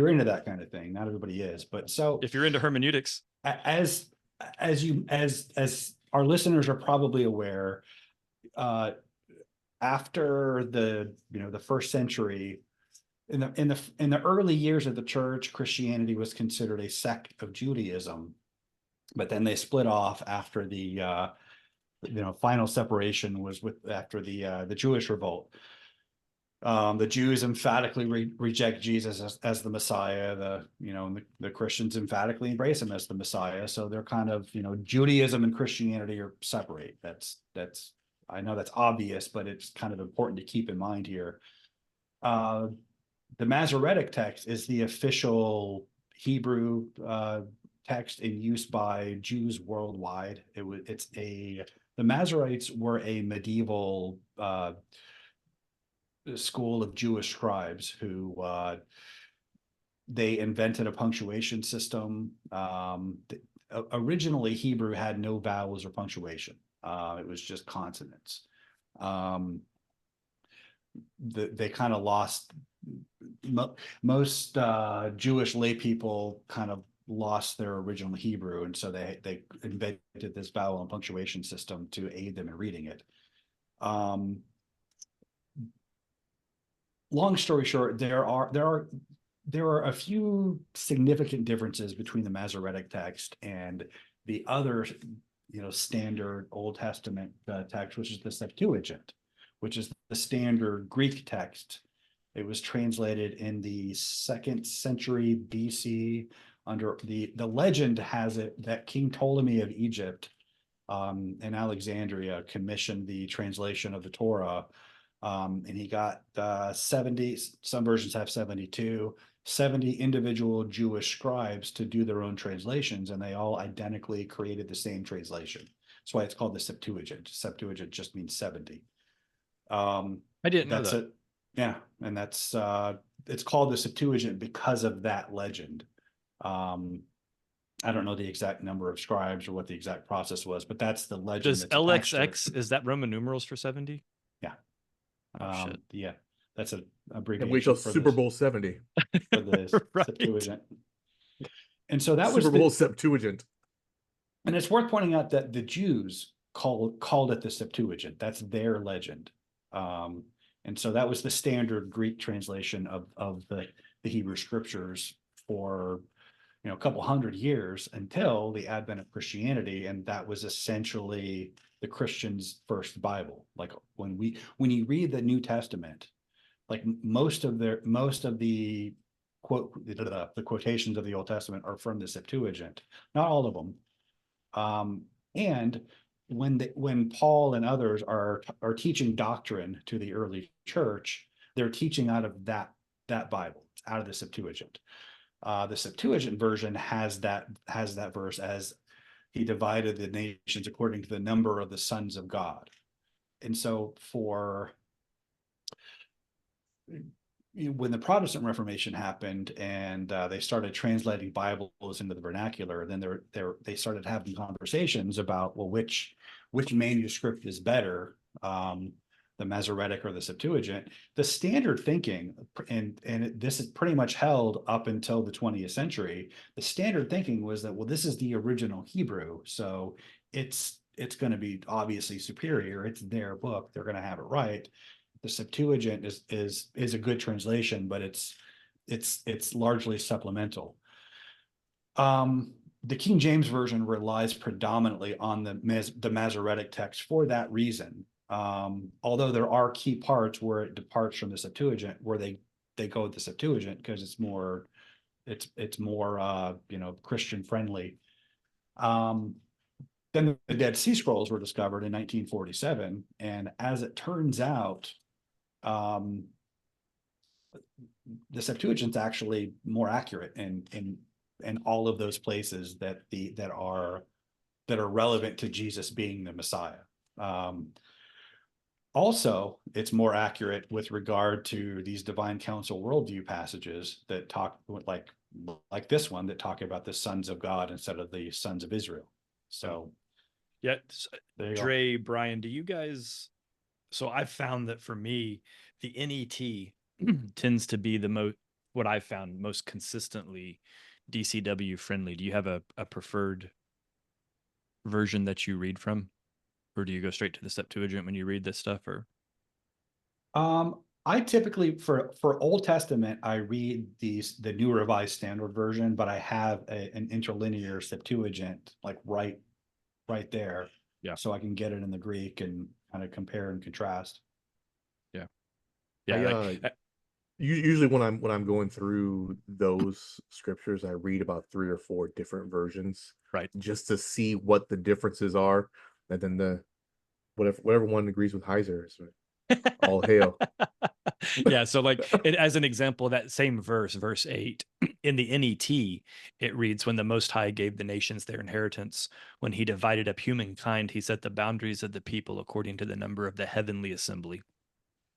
into that kind of thing, not everybody is, but so If you're into hermeneutics, as our listeners are probably aware, after the first century, in the early years of the church, Christianity was considered a sect of Judaism, but then they split off after the final separation was after the Jewish revolt. The Jews emphatically reject Jesus as the Messiah. The Christians emphatically embrace him as the Messiah. So they're kind of, Judaism and Christianity are separate. I know that's obvious, but it's kind of important to keep in mind here. the Masoretic text is the official Hebrew text in use by Jews worldwide. The Masoretes were a medieval school of Jewish scribes who they invented a punctuation system. Originally, Hebrew had no vowels or punctuation. It was just consonants. They kind of lost most Jewish lay people kind of lost their original Hebrew, and so they invented this vowel and punctuation system to aid them in reading it. Long story short, there are a few significant differences between the Masoretic text and the other, standard Old Testament text, which is the Septuagint, which is the standard Greek text. It was translated in the 2nd century BC under the legend has it that King Ptolemy of Egypt in Alexandria commissioned the translation of the Torah. And he got 70, some versions have 72, 70 individual Jewish scribes to do their own translations, and they all identically created the same translation. That's why it's called the Septuagint. Septuagint just means 70. I didn't know that. Yeah, and that's it's called the Septuagint because of that legend. I don't know the exact number of scribes or what the exact process was, but that's the legend. Does LXX, is that Roman numerals for 70? Yeah. Oh, shit. Yeah, that's an abbreviation. And we shall Super Bowl 70. For the Right. Septuagint. And so that Super was Bowl Septuagint. and it's worth pointing out that the Jews called it the Septuagint. That's their legend. And so that was the standard Greek translation of the Hebrew scriptures for a couple hundred years until the advent of Christianity, and that was essentially the Christians' first Bible. Like when you read the New Testament, like most of the quotations of the Old Testament are from the Septuagint, not all of them. And when Paul and others are teaching doctrine to the early church, they're teaching out of that Bible, out of the Septuagint. The Septuagint version has that verse as he divided the nations according to the number of the sons of God. And so when the Protestant Reformation happened and they started translating Bibles into the vernacular, then they started having conversations about, well, which manuscript is better, the Masoretic or the Septuagint. The standard thinking, and this is pretty much held up until the 20th century, the standard thinking was that, well, this is the original Hebrew, so it's going to be obviously superior. It's their book. They're going to have it right. The Septuagint is a good translation, but it's largely supplemental. The King James Version relies predominantly on the Masoretic text for that reason. Although there are key parts where it departs from the Septuagint, where they go with the Septuagint because it's more Christian friendly. Then the Dead Sea Scrolls were discovered in 1947, and as it turns out, the Septuagint's actually more accurate in all of those places that are relevant to Jesus being the Messiah. Also, it's more accurate with regard to these divine council worldview passages that talk like this one that talk about the sons of God instead of the sons of Israel. So yeah, Dre, go. Brian, do you guys? So I've found that for me, the NET tends to be what I've found most consistently DCW friendly. Do you have a preferred version that you read from? Or do you go straight to the Septuagint when you read this stuff? Or I typically for Old Testament, I read the New Revised Standard Version, but I have an interlinear Septuagint like right there. Yeah. So I can get it in the Greek and kind of compare and contrast. Yeah. Usually when I'm going through those scriptures, I read about 3 or 4 different versions, right, just to see what the differences are, and then whatever one agrees with Heiser. So All hail. Yeah, so like as an example, that same verse, verse 8, in the NET, it reads, when the Most High gave the nations their inheritance, when he divided up humankind, he set the boundaries of the people according to the number of the heavenly assembly.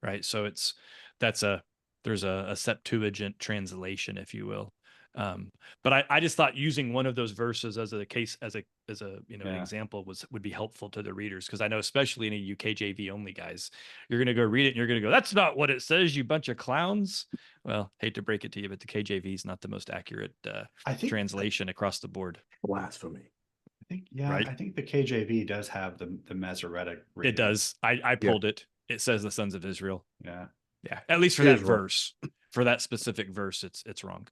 Right. So there's a Septuagint translation, if you will. But I just thought using one of those verses as a case, as a an Yeah. example would be helpful to the readers, because I know especially in a UKJV only guys, you're gonna go read it and you're gonna go, that's not what it says, you bunch of clowns. Well, hate to break it to you, but the KJV is not the most accurate I think translation across the board. Blasphemy. Right. I think the KJV does have the Masoretic reading. It does. I Yeah. pulled it. It says the sons of Israel. Yeah. Yeah, at least for It that is wrong. verse. For that specific verse, it's wrong.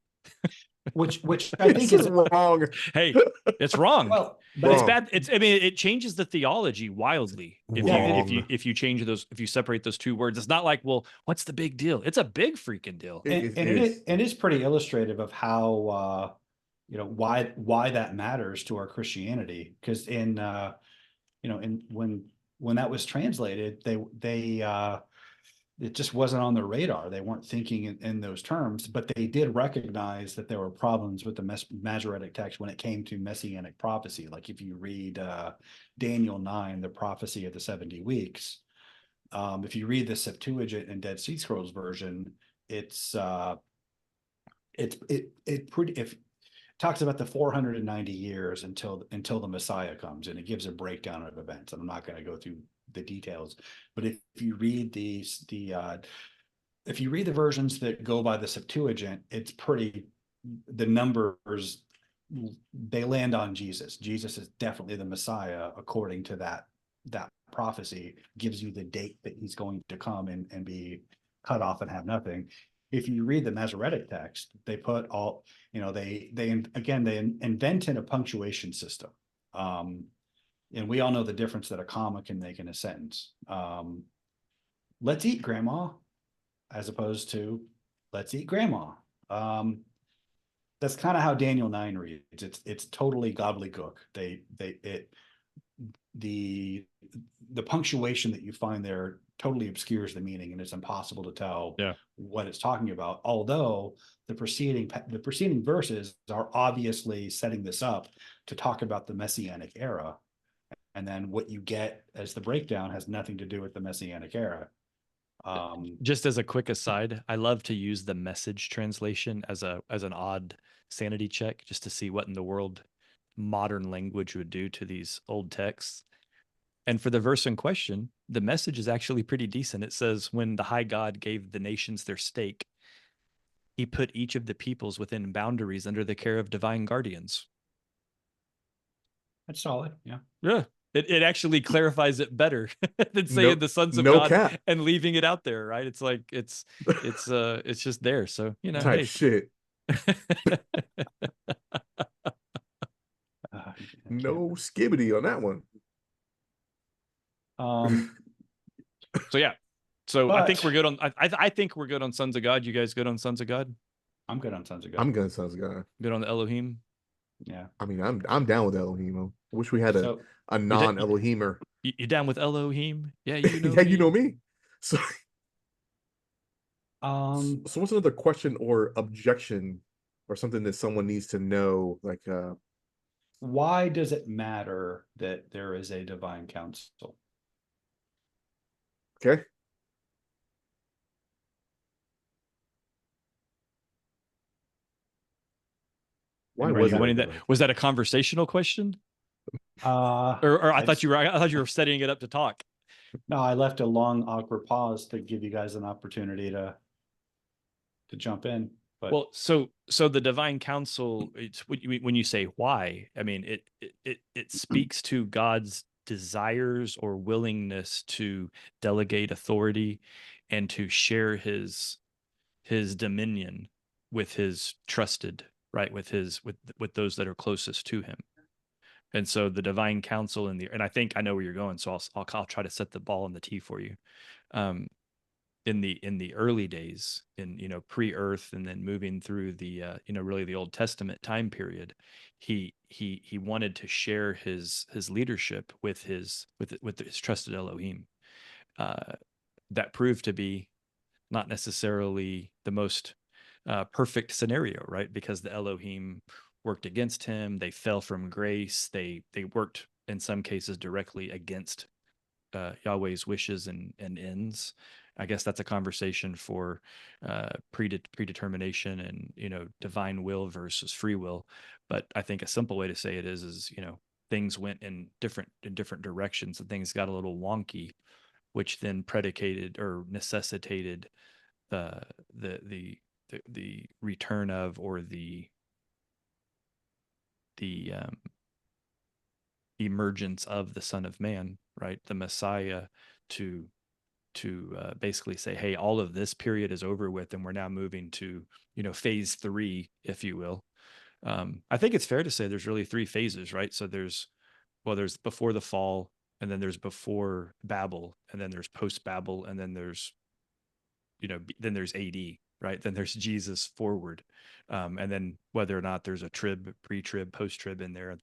Which I think This is is wrong. Hey, it's wrong. well, But it's Wrong. bad. I mean, it changes the theology wildly if Wrong. you change those, if you separate those two words. It's not like, well, what's the big deal? It's a big freaking deal. It and is. it is pretty illustrative of how why that matters to our Christianity, because in when that was translated, they it just wasn't on their radar. They weren't thinking in those terms, but they did recognize that there were problems with the Masoretic text when it came to messianic prophecy. Like if you read Daniel 9, the prophecy of the 70 weeks, if you read the Septuagint and Dead Sea Scrolls version, it talks about the 490 years until the Messiah comes, and it gives a breakdown of events. And I'm not going to go through the details, but if you read if you read the versions that go by the Septuagint, it's the numbers, they land on Jesus. Jesus is definitely the Messiah according to that prophecy. Gives you the date that he's going to come and be cut off and have nothing. If you read the Masoretic text, they put all, they invented a punctuation system. And we all know the difference that a comma can make in a sentence. Let's eat, Grandma, as opposed to let's eat, Grandma. That's kind of how Daniel 9 reads. It's totally gobbledygook. The punctuation that you find there totally obscures the meaning, and it's impossible to tell what it's talking about. Although the preceding verses are obviously setting this up to talk about the Messianic era. And then what you get as the breakdown has nothing to do with the Messianic era. Just as a quick aside, I love to use the Message translation as an odd sanity check, just to see what in the world modern language would do to these old texts. And for the verse in question, the Message is actually pretty decent. It says, when the high God gave the nations their stake, he put each of the peoples within boundaries under the care of divine guardians. That's solid. Yeah. Yeah. It actually clarifies it better than saying the sons of God cap. and leaving it out there, right? It's like it's just there. So Type hey. shit. No skibbity on that one. So yeah. So I think But- we're good on. I think we're good on Sons of God. You guys good on Sons of God? I'm good on Sons of God. I'm good, Sons of God. Good on the Elohim. Yeah. I mean, I'm down with Elohim. I wish we had So a non-Elohimer. You down with Elohim? Yeah, you know. Yeah, you know me. So, um so what's another question or objection or something that someone needs to know? Like, why does it matter that there is a divine council? okay. Why Anybody was got it? it? Was that a conversational question? Or I thought you were setting it up to talk. No, I left a long awkward pause to give you guys an opportunity to jump in. But Well, so the divine counsel, it's when you say why, I mean it speaks to God's desires or willingness to delegate authority and to share his dominion with his trusted, right, with those that are closest to him. And so the divine counsel and I think I know where you're going, so I'll try to set the ball on the tee for you. In the early days, in pre-earth, and then moving through the really the Old Testament time period, he wanted to share his leadership with his trusted Elohim. that proved to be not necessarily the most perfect scenario, right? Because the Elohim worked against him. They fell from grace. They worked in some cases directly against Yahweh's wishes and ends. I guess that's a conversation for predetermination and, you know, divine will versus free will. But I think a simple way to say it is, you know, things went in different directions and things got a little wonky, which then predicated or necessitated the the return of, or the emergence of the Son of Man, right? The Messiah, to basically say, hey, all of this period is over with, and we're now moving to, you know, phase 3, if you will. I think it's fair to say there's really 3 phases, right? So there's before the fall, and then there's before Babel, and then there's post Babel, and then there's, you know, then there's AD, right? Then there's Jesus forward. And then whether or not there's a trib, pre-trib, post-trib in there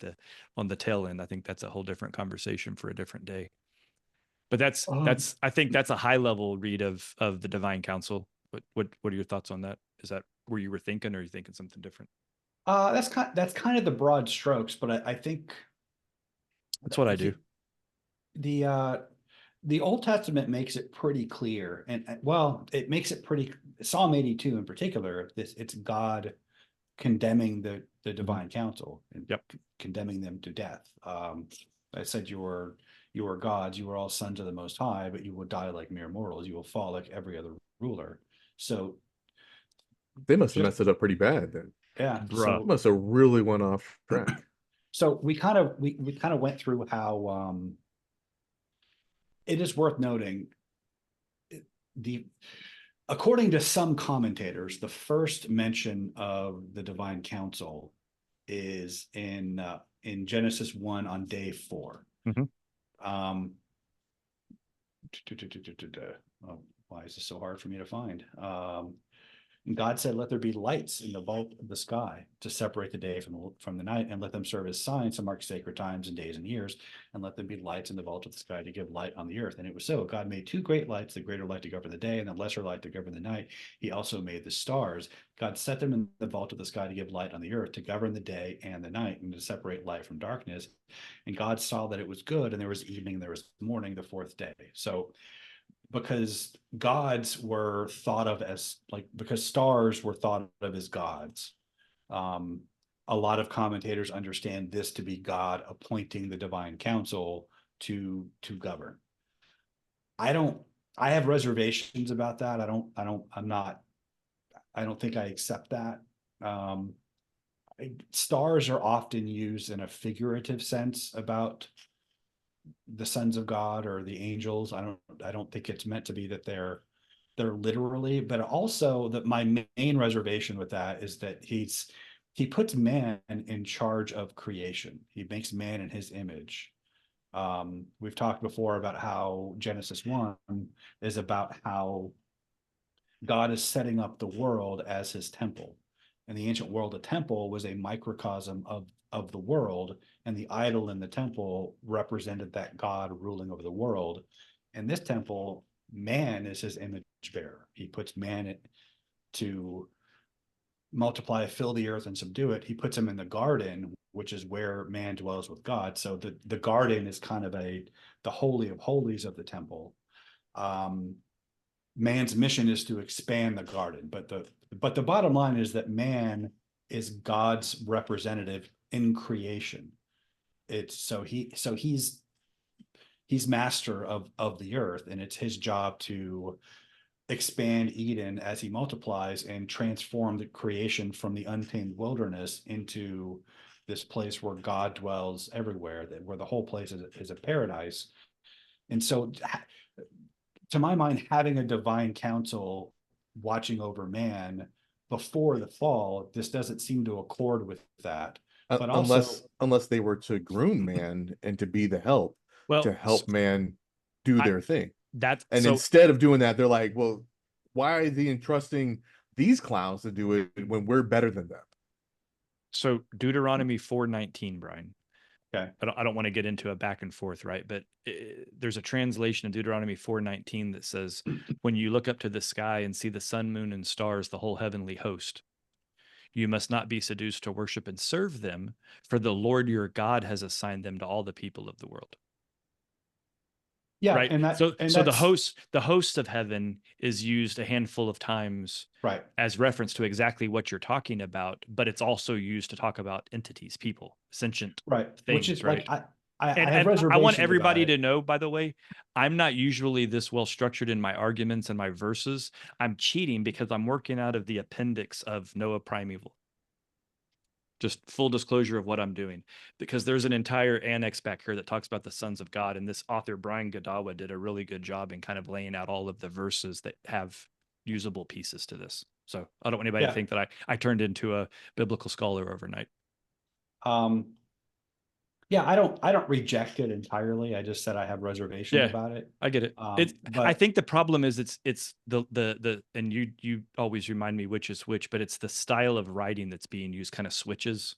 on the tail end, I think that's a whole different conversation for a different day. But I think that's a high level read of the divine council. What are your thoughts on that? Is that where you were thinking, or are you thinking something different? That's kind of the broad strokes, but I think That's what I do. The Old Testament makes it pretty clear, and well, it makes it pretty. Psalm 82 in particular, it's God condemning the divine council and Yep. condemning them to death. I said you were gods, you were all sons of the Most High, but you will die like mere mortals. You will fall like every other ruler. So They must have messed it up pretty bad then. yeah, Bruh. They must have really went off track. so we kind of went through how it is worth noting according to some commentators, the first mention of the divine council is in Genesis 1 on day 4. Mhm. Oh, why is this so hard for me to find? And God said, let there be lights in the vault of the sky to separate the day from the night, and let them serve as signs to mark sacred times and days and years, and let them be lights in the vault of the sky to give light on the earth. And it was so. God made 2 great lights, the greater light to govern the day, and the lesser light to govern the night. He also made the stars. God set them in the vault of the sky to give light on the earth, to govern the day and the night, and to separate light from darkness. And God saw that it was good, and there was evening, and there was morning, the 4th day. So because gods were thought of as because stars were thought of as gods. A lot of commentators understand this to be God appointing the divine council to govern. I have reservations about that. I don't think I accept that. Stars are often used in a figurative sense about the sons of God or the angels. I don't think it's meant to be that they're literally, but also that my main reservation with that is that he puts man in charge of creation. He makes man in his image. We've talked before about how Genesis 1 is about how God is setting up the world as his temple. In the ancient world, a temple was a microcosm of the world, and the idol in the temple represented that God ruling over the world. In this temple, man is his image bearer. He puts man to multiply, fill the earth, and subdue it. He puts him in the garden, which is where man dwells with God. So the garden is kind of the holy of holies of the temple. Man's mission is to expand the garden, but the bottom line is that man is God's representative in creation. He's master of the earth, and it's his job to expand Eden as he multiplies and transform the creation from the untamed wilderness into this place where God dwells everywhere, where the whole place is a paradise. And so, to my mind, having a divine council watching over man before the fall, this doesn't seem to accord with that. But unless they were to groom man and to be the help, Well, to help man do their thing. And instead of doing that, they're like, well, why is he entrusting these clowns to do it when we're better than them? So Deuteronomy 4:19, Brian, Okay. I don't want to get into a back and forth, right? But there's a translation of Deuteronomy 4:19 that says, when you look up to the sky and see the sun, moon, and stars, the whole heavenly host, you must not be seduced to worship and serve them, for the Lord your God has assigned them to all the people of the world. Yeah, Right. and So that's the host of heaven is used a handful of times right. as reference to exactly what you're talking about, but it's also used to talk about entities, people, sentient Right. Which things, is like right? I have And I want reservations about everybody it. to know, by the way, I'm not usually this well structured in my arguments and my verses. I'm cheating because I'm working out of the appendix of Noah Primeval. Just full disclosure of what I'm doing, because there's an entire annex back here that talks about the sons of God. And this author, Brian Godawa, did a really good job in kind of laying out all of the verses that have usable pieces to this. So I don't want anybody to Yeah. think that I turned into a biblical scholar overnight. Yeah, I don't reject it entirely. I just said I have reservations Yeah, about it. I get it. I But think the problem is it's the and you always remind me which is which, but it's the style of writing that's being used kind of switches.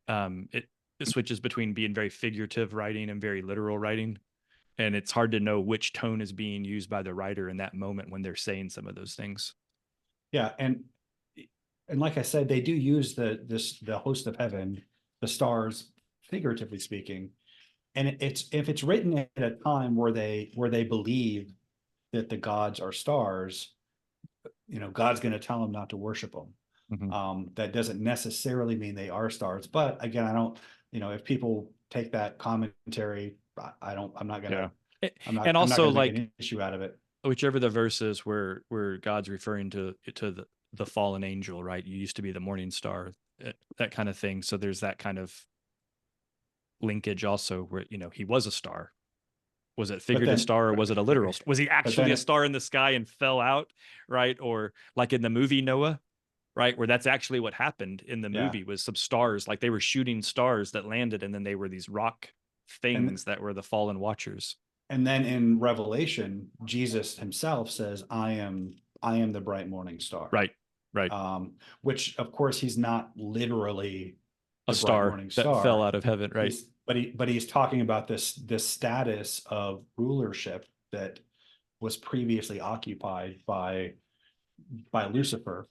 It switches between being very figurative writing and very literal writing, and it's hard to know which tone is being used by the writer in that moment when they're saying some of those things. yeah, and like I said, they do use the host of heaven, the stars, figuratively speaking. And it's if it's written at a time where they believe that the gods are stars, God's going to tell them not to worship them. That doesn't necessarily mean they are stars, but again, I don't, if people take that commentary, I'm not gonna, Yeah. I'm And not also, gonna make like, an issue out of it. whichever the verse is where God's referring to the fallen angel, right? You used to be the morning star, that kind of thing. So there's that kind of linkage also where, he was a star. Was it figurative star or was it a literal? Was he actually a star in the sky and fell out, right? Or like in the movie Noah, right? Where that's actually what happened in the movie, was some stars, like they were shooting stars that landed, and then they were these rock things that were the fallen watchers. And then in Revelation, Jesus himself says, I am the bright morning star. Right. Right. Which of course he's not literally A star that fell out of heaven, right? But he's talking about this status of rulership that was previously occupied by Lucifer.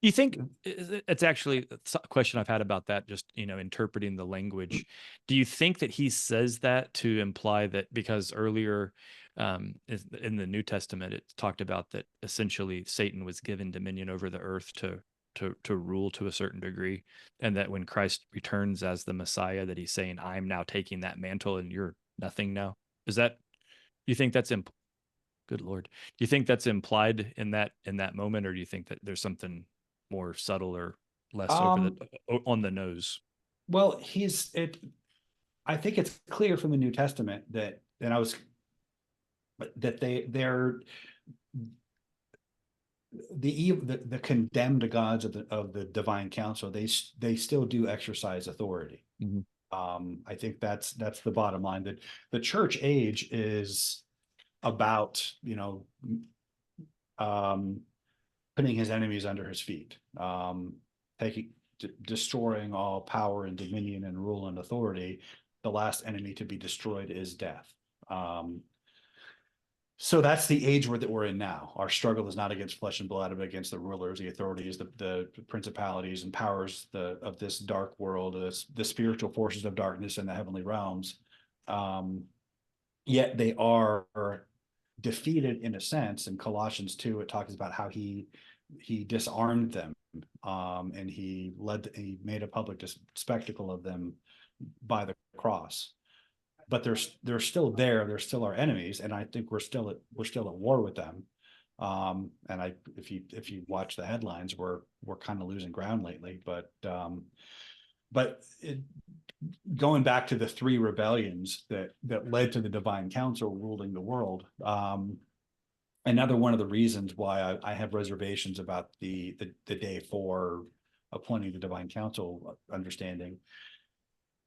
You think it's actually a question I've had about that, just, interpreting the language. Do you think that he says that to imply that because earlier in the New Testament, it talked about that essentially Satan was given dominion over the earth to rule to a certain degree, and that when Christ returns as the Messiah, that he's saying, I'm now taking that mantle and you're nothing now? Is that, you think that's good Lord, do you think that's implied in that moment, or do you think that there's something more subtle or less on the nose? Well, I think it's clear from the New Testament that they're the condemned gods of the divine council. They still do exercise authority. I think that's the bottom line. That the church age is about putting his enemies under his feet, destroying all power and dominion and rule and authority. The last enemy to be destroyed is death. So that's the age that we're in now. Our struggle is not against flesh and blood, but against the rulers, the authorities, the principalities and powers of this dark world, the spiritual forces of darkness in the heavenly realms. Yet they are defeated in a sense. In Colossians 2, it talks about how he disarmed them, and he made a public spectacle of them by the cross. But they're still there. They're still our enemies, and I think we're still at war with them. And if you watch the headlines, we're kind of losing ground lately. But going back to the three rebellions that led to the divine council ruling the world, another one of the reasons why I have reservations about the day 4 appointing the divine council understanding.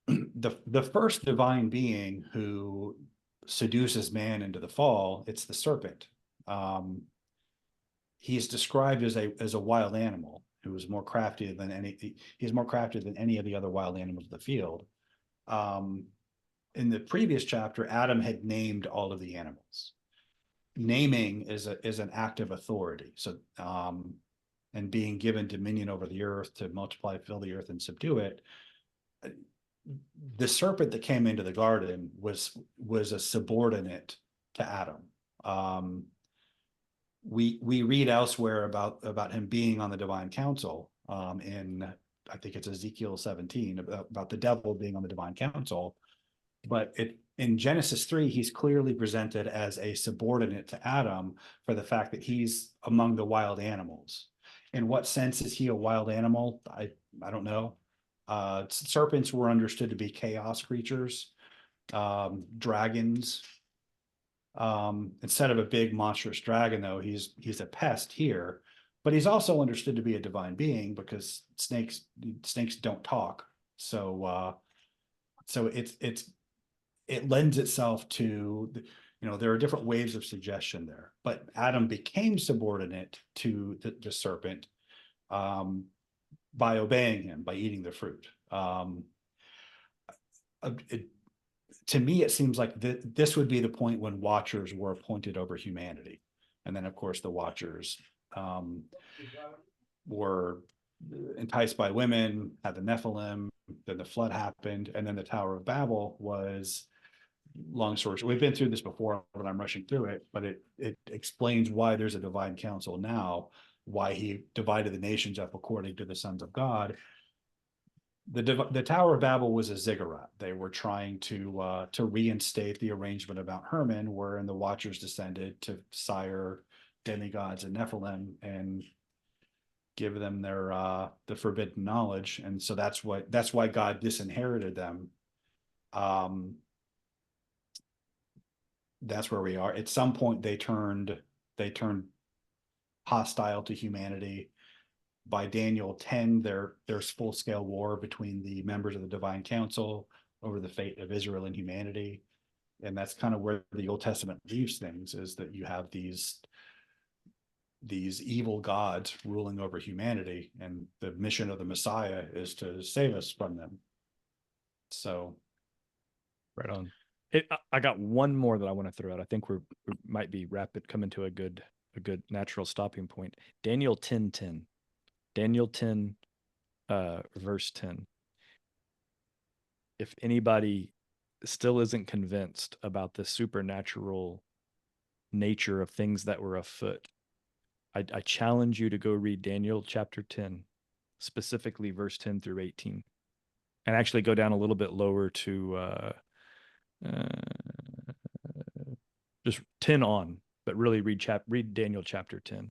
The first divine being who seduces man into the fall, it's the serpent. He's described as a wild animal who is more crafty than any of the other wild animals of the field. In the previous chapter, Adam had named all of the animals. Naming is an act of authority. So, and being given dominion over the earth to multiply, fill the earth, and subdue it. The serpent that came into the garden was a subordinate to Adam. We read elsewhere about him being on the divine council, in, I think it's Ezekiel 17, about the devil being on the divine council. But in Genesis 3, he's clearly presented as a subordinate to Adam for the fact that he's among the wild animals. In what sense is he a wild animal? I don't know. Serpents were understood to be chaos creatures. Dragons. Instead of a big monstrous dragon, though, he's a pest here, but he's also understood to be a divine being because snakes don't talk. So it lends itself to, there are different waves of suggestion there, but Adam became subordinate to the serpent by obeying him, by eating the fruit. To me, it seems like this would be the point when watchers were appointed over humanity. And then, of course, the watchers were enticed by women, had the Nephilim, then the flood happened, and then the Tower of Babel was, long story short, we've been through this before, but I'm rushing through it, but it explains why there's a divine council now, why he divided the nations up according to the sons of God. The Tower of Babel was a ziggurat. They were trying to reinstate the arrangement about Hermon, wherein the Watchers descended to sire demigods and Nephilim and give them their the forbidden knowledge, and so that's why God disinherited them. That's where we are. At some point, they turned hostile to humanity. By Daniel 10, there's full-scale war between the members of the Divine Council over the fate of Israel and humanity. And that's kind of where the Old Testament leaves things, is that you have these evil gods ruling over humanity, and the mission of the Messiah is to save us from them. So, right on. I got one more that I want to throw out. I think we might be coming to a good natural stopping point. Daniel 10:10. Daniel 10, verse 10. If anybody still isn't convinced about the supernatural nature of things that were afoot, I challenge you to go read Daniel chapter 10, specifically verse 10 through 18, and actually go down a little bit lower to just 10 on, but really read Daniel chapter 10.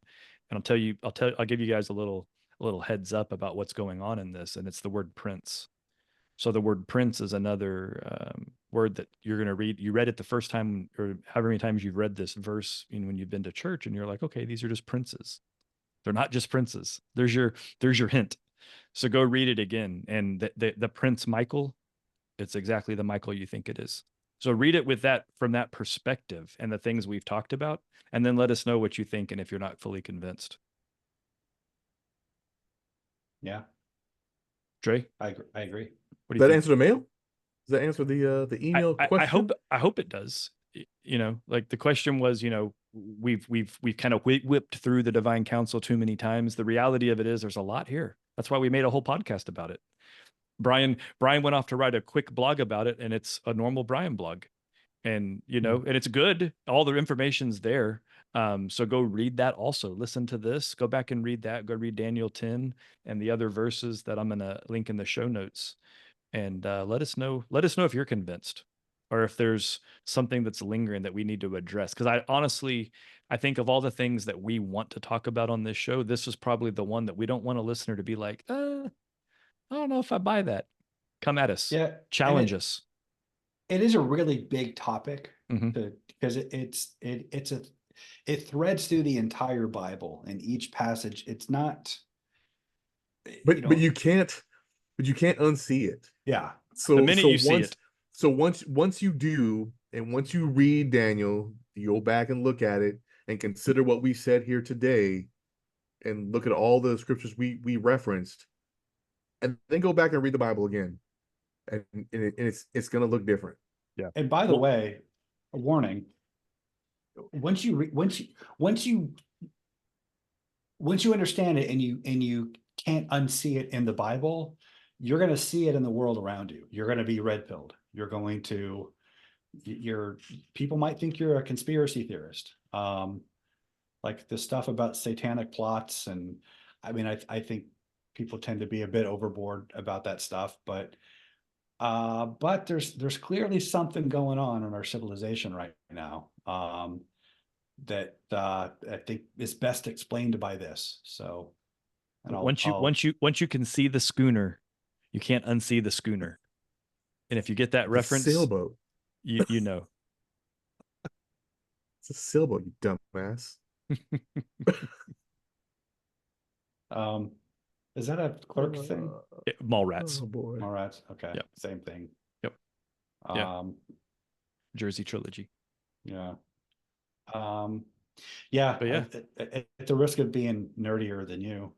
And I'll give you guys a little heads up about what's going on in this, and it's the word prince. So the word prince is another word that you're going to read. You read it the first time, or however many times you've read this verse, when you've been to church, and you're like, okay, these are just princes. They're not just princes. There's your hint. So go read it again. And the Prince Michael, it's exactly the Michael you think it is. So read it from that perspective and the things we've talked about, and then let us know what you think and if you're not fully convinced. Yeah. Trey? I agree. What do you think? Answer the mail? Does that answer the email question? I hope it does. Like the question was, we've kind of whipped through the Divine Council too many times. The reality of it is there's a lot here. That's why we made a whole podcast about it. Brian went off to write a quick blog about it, and it's a normal Brian blog, and and it's good. All the information's there. So go read that. Also listen to this, go back and read that. Go read Daniel 10 and the other verses that I'm going to link in the show notes, and let us know if you're convinced, or if there's something that's lingering that we need to address. Because I think of all the things that we want to talk about on this show, this is probably the one that we don't want a listener to be like, I don't know if I buy that. Come at us. Yeah. Challenge us. It is a really big topic, Mm-hmm. because it threads through the entire Bible, and each passage, it's not, but you can't unsee it. Yeah. So the minute you see it. So once you do, and once you read Daniel, you go back and look at it and consider what we said here today, and look at all the scriptures we referenced, and then go back and read the Bible again. it's gonna look different. And by the Well- way, a warning. Once you understand it and you can't unsee it in the Bible, you're going to see it in the world around you. You're going to be red pilled. You're going to people might think you're a conspiracy theorist. Like the stuff about satanic plots, and I mean, I think people tend to be a bit overboard about that stuff, but there's clearly something going on in our civilization right now, that I think is best explained by this. So, and once you can see the schooner, you can't unsee the schooner. And if you get that It's a reference, sailboat. you know. It's a sailboat, you dumbass. Is that a clerk thing? Mallrats, Oh boy. All right. Okay. Yep. Same thing. Yep. Yeah. Jersey trilogy. Yeah. Yeah. But yeah. At the risk of being nerdier than you,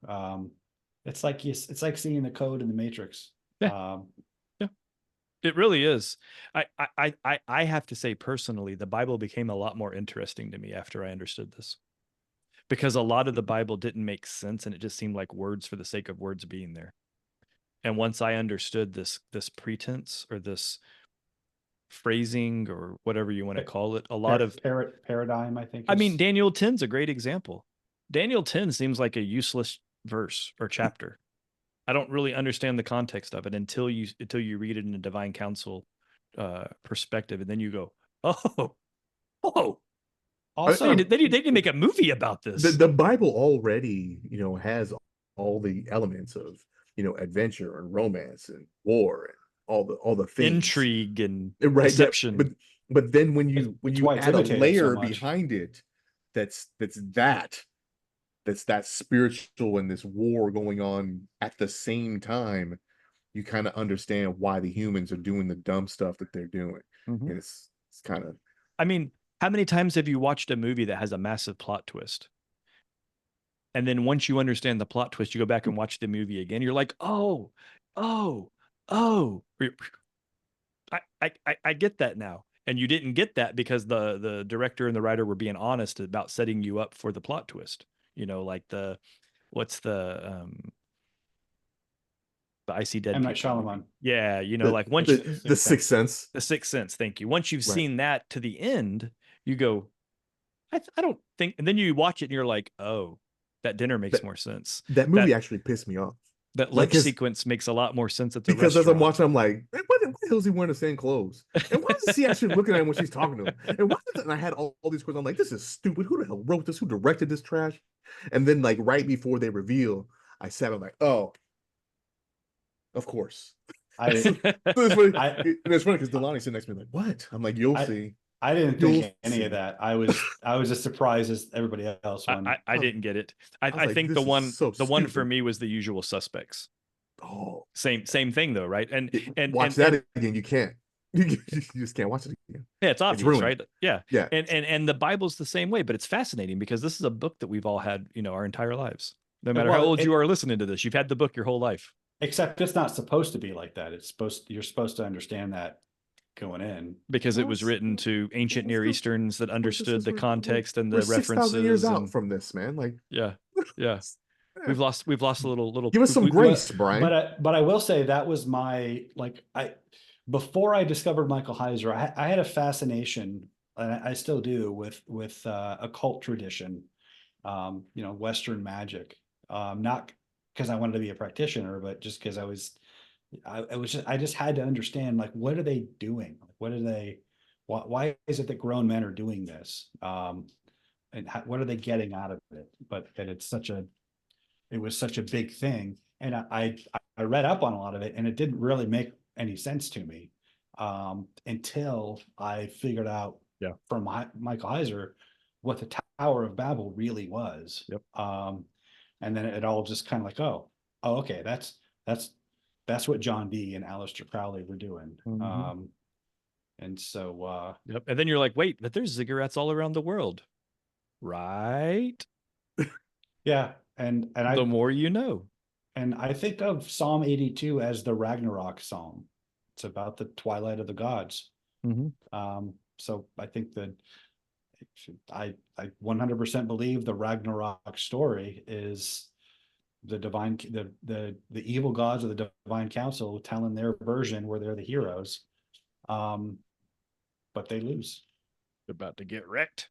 it's like seeing the code in the Matrix. Yeah. It really is. I have to say personally, the Bible became a lot more interesting to me after I understood this, because a lot of the Bible didn't make sense and it just seemed like words for the sake of words being there. And once I understood this pretense or this phrasing or whatever you want to call it, a lot of paradigm, I think. I mean, Daniel 10's a great example. Daniel 10 seems like a useless verse or chapter. I don't really understand the context of it until you read it in a divine counsel perspective, and then you go, oh. Also, They can make a movie about this. The Bible already, has all the elements of, adventure and romance and war and all the things. Intrigue and Right, yeah, deception. but then when That's you why it's add a imitated so layer much. behind it, that's that spiritual and this war going on at the same time, you kind of understand why the humans are doing the dumb stuff that they're doing. Mhm. And it's kind of, I mean, how many times have you watched a movie that has a massive plot twist? And then once you understand the plot twist, you go back and watch the movie again. You're like, oh. I get that now. And you didn't get that because the director and the writer were being honest about setting you up for the plot twist. Like what's the I See Dead M. Night People Shyamalan. movie. Yeah, like once the Sixth Sense. The Sixth Sense, thank you. Once you've Right. seen that to the end, you go, I don't think, and then you watch it and you're like, oh, that dinner makes more sense. That movie actually pissed me off. That Like lunch his- sequence makes a lot more sense at the Because as restaurant. I'm watching, I'm like, "Man, why the hell is he wearing the same clothes? And why is she actually looking at him when she's talking to him? And why and I had all these questions. I'm like, this is stupid. Who the hell wrote this? Who directed this trash? And then, like, right before they reveal, I sat, I'm like, oh, of course. It's funny because Delani's sitting next to me like, what? I'm like, you'll see. I didn't You'll think any see. of that. I was as surprised as everybody else. When I didn't get it. I like, think this the is one so the one for stupid. me was The Usual Suspects. Oh, Same thing though, right? And watch that again. You can't. You just can't watch it again. yeah, it's obvious, ruined. right? Yeah. Yeah. And the Bible's the same way, but it's fascinating because this is a book that we've all had, our entire lives. No matter how Well, old you are listening to this, you've had the book your whole life. except it's not supposed to be like that. You're supposed to understand that going in. Because it was Well, written to ancient Near still- Easterns that understood the we're- context and We're the 6,000 years references. out And, from this, man. Like, yeah. We've lost a little. give us some we- grace, Brian. But I will say that was my before I discovered Michael Heiser, I had a fascination, and I still do, with occult tradition, Western magic. Not because I wanted to be a practitioner, but just because I just had to understand, like, what are they doing? What are they? Why is it that grown men are doing this? And what are they getting out of it? But that it was such a big thing, and I read up on a lot of it, and it didn't really make any sense to me until I figured out from Michael Heiser what the Tower of Babel really was. Yep. And then it all just kind of like, oh, okay, that's what John Dee and Aleister Crowley were doing. Mhm. And so Yep. And then you're like, wait, but there's ziggurats all around the world, right? yeah, and The I more you know. think of Psalm 82 as the Ragnarok psalm. It's about the twilight of the gods. Mhm. So I think that I 100% believe the Ragnarok story is the divine, the evil gods of the divine council telling their version where they're the heroes. But they lose. About to get wrecked.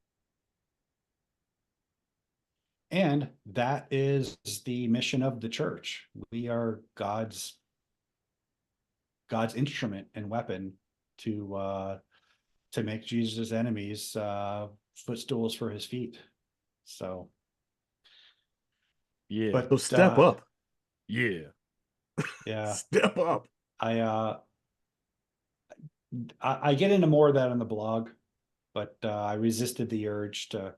And that is the mission of the church. We are God's instrument and weapon to make Jesus' enemies footstools for his feet. So Yeah. but So step up. Yeah. yeah, Step up. I get into more of that on the blog, but I resisted the urge to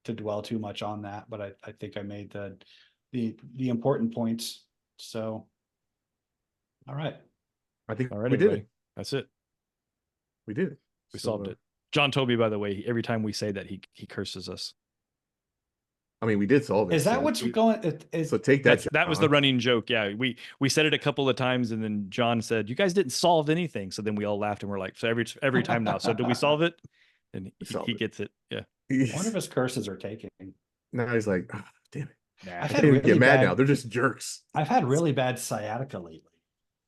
dwell too much on that. But I think I made the important points. So all right. I think All right, we did everybody. it. That's it. We did it. We So, solved it. John Toby, by the way, every time we say that, he curses us. I mean, we did solve it. Is that so- what's going? So take that. That was the John. running joke. Yeah, we said it a couple of times, and then John said, "You guys didn't solve anything." So then we all laughed, and we're like, "So every time now." So did we solve it? And solved he it. gets it. Yeah. I wonder if his curses are taking. Now he's like, oh, damn it. Nah. I've I had can't even really get mad bad- now. They're just jerks. I've had really bad sciatica lately,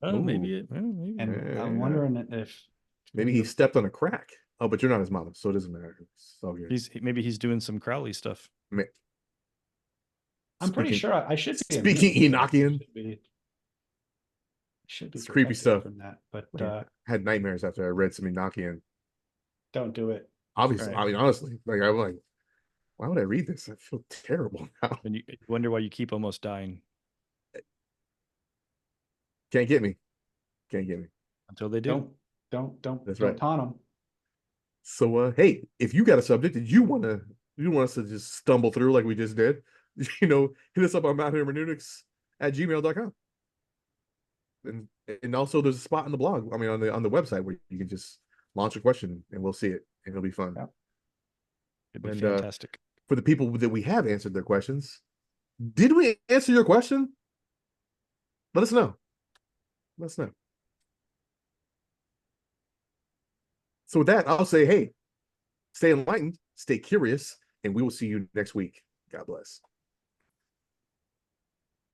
Maybe. Maybe. and Yeah. I'm wondering if Maybe he stepped on a crack. Oh, but you're not his mom, so it doesn't matter. It's all good. Maybe he's doing some Crowley stuff. I'm pretty Speaking- sure I should be. speaking immune. Enochian. Should be It's creepy protected stuff. from that, but I had nightmares after I read some Enochian. don't do it. Obviously, Right. I mean, honestly, like I'm like, why would I read this? I feel terrible now. And you wonder why you keep almost dying Can't get me. Can't get me. until they do. Don't That's don't right. taunt them. So hey, if you got a subject that you want us to just stumble through like we just did, hit us up on mountainhermeneutics@gmail.com. And also there's a spot on the blog, I mean on the website where you can just launch a question and we'll see it and it'll be fun. Yeah. It'd be And, fantastic. For the people that we have answered their questions, did we answer your question? Let us know. Let us know. So with that, I'll say, hey, stay enlightened, stay curious, and we will see you next week. God bless.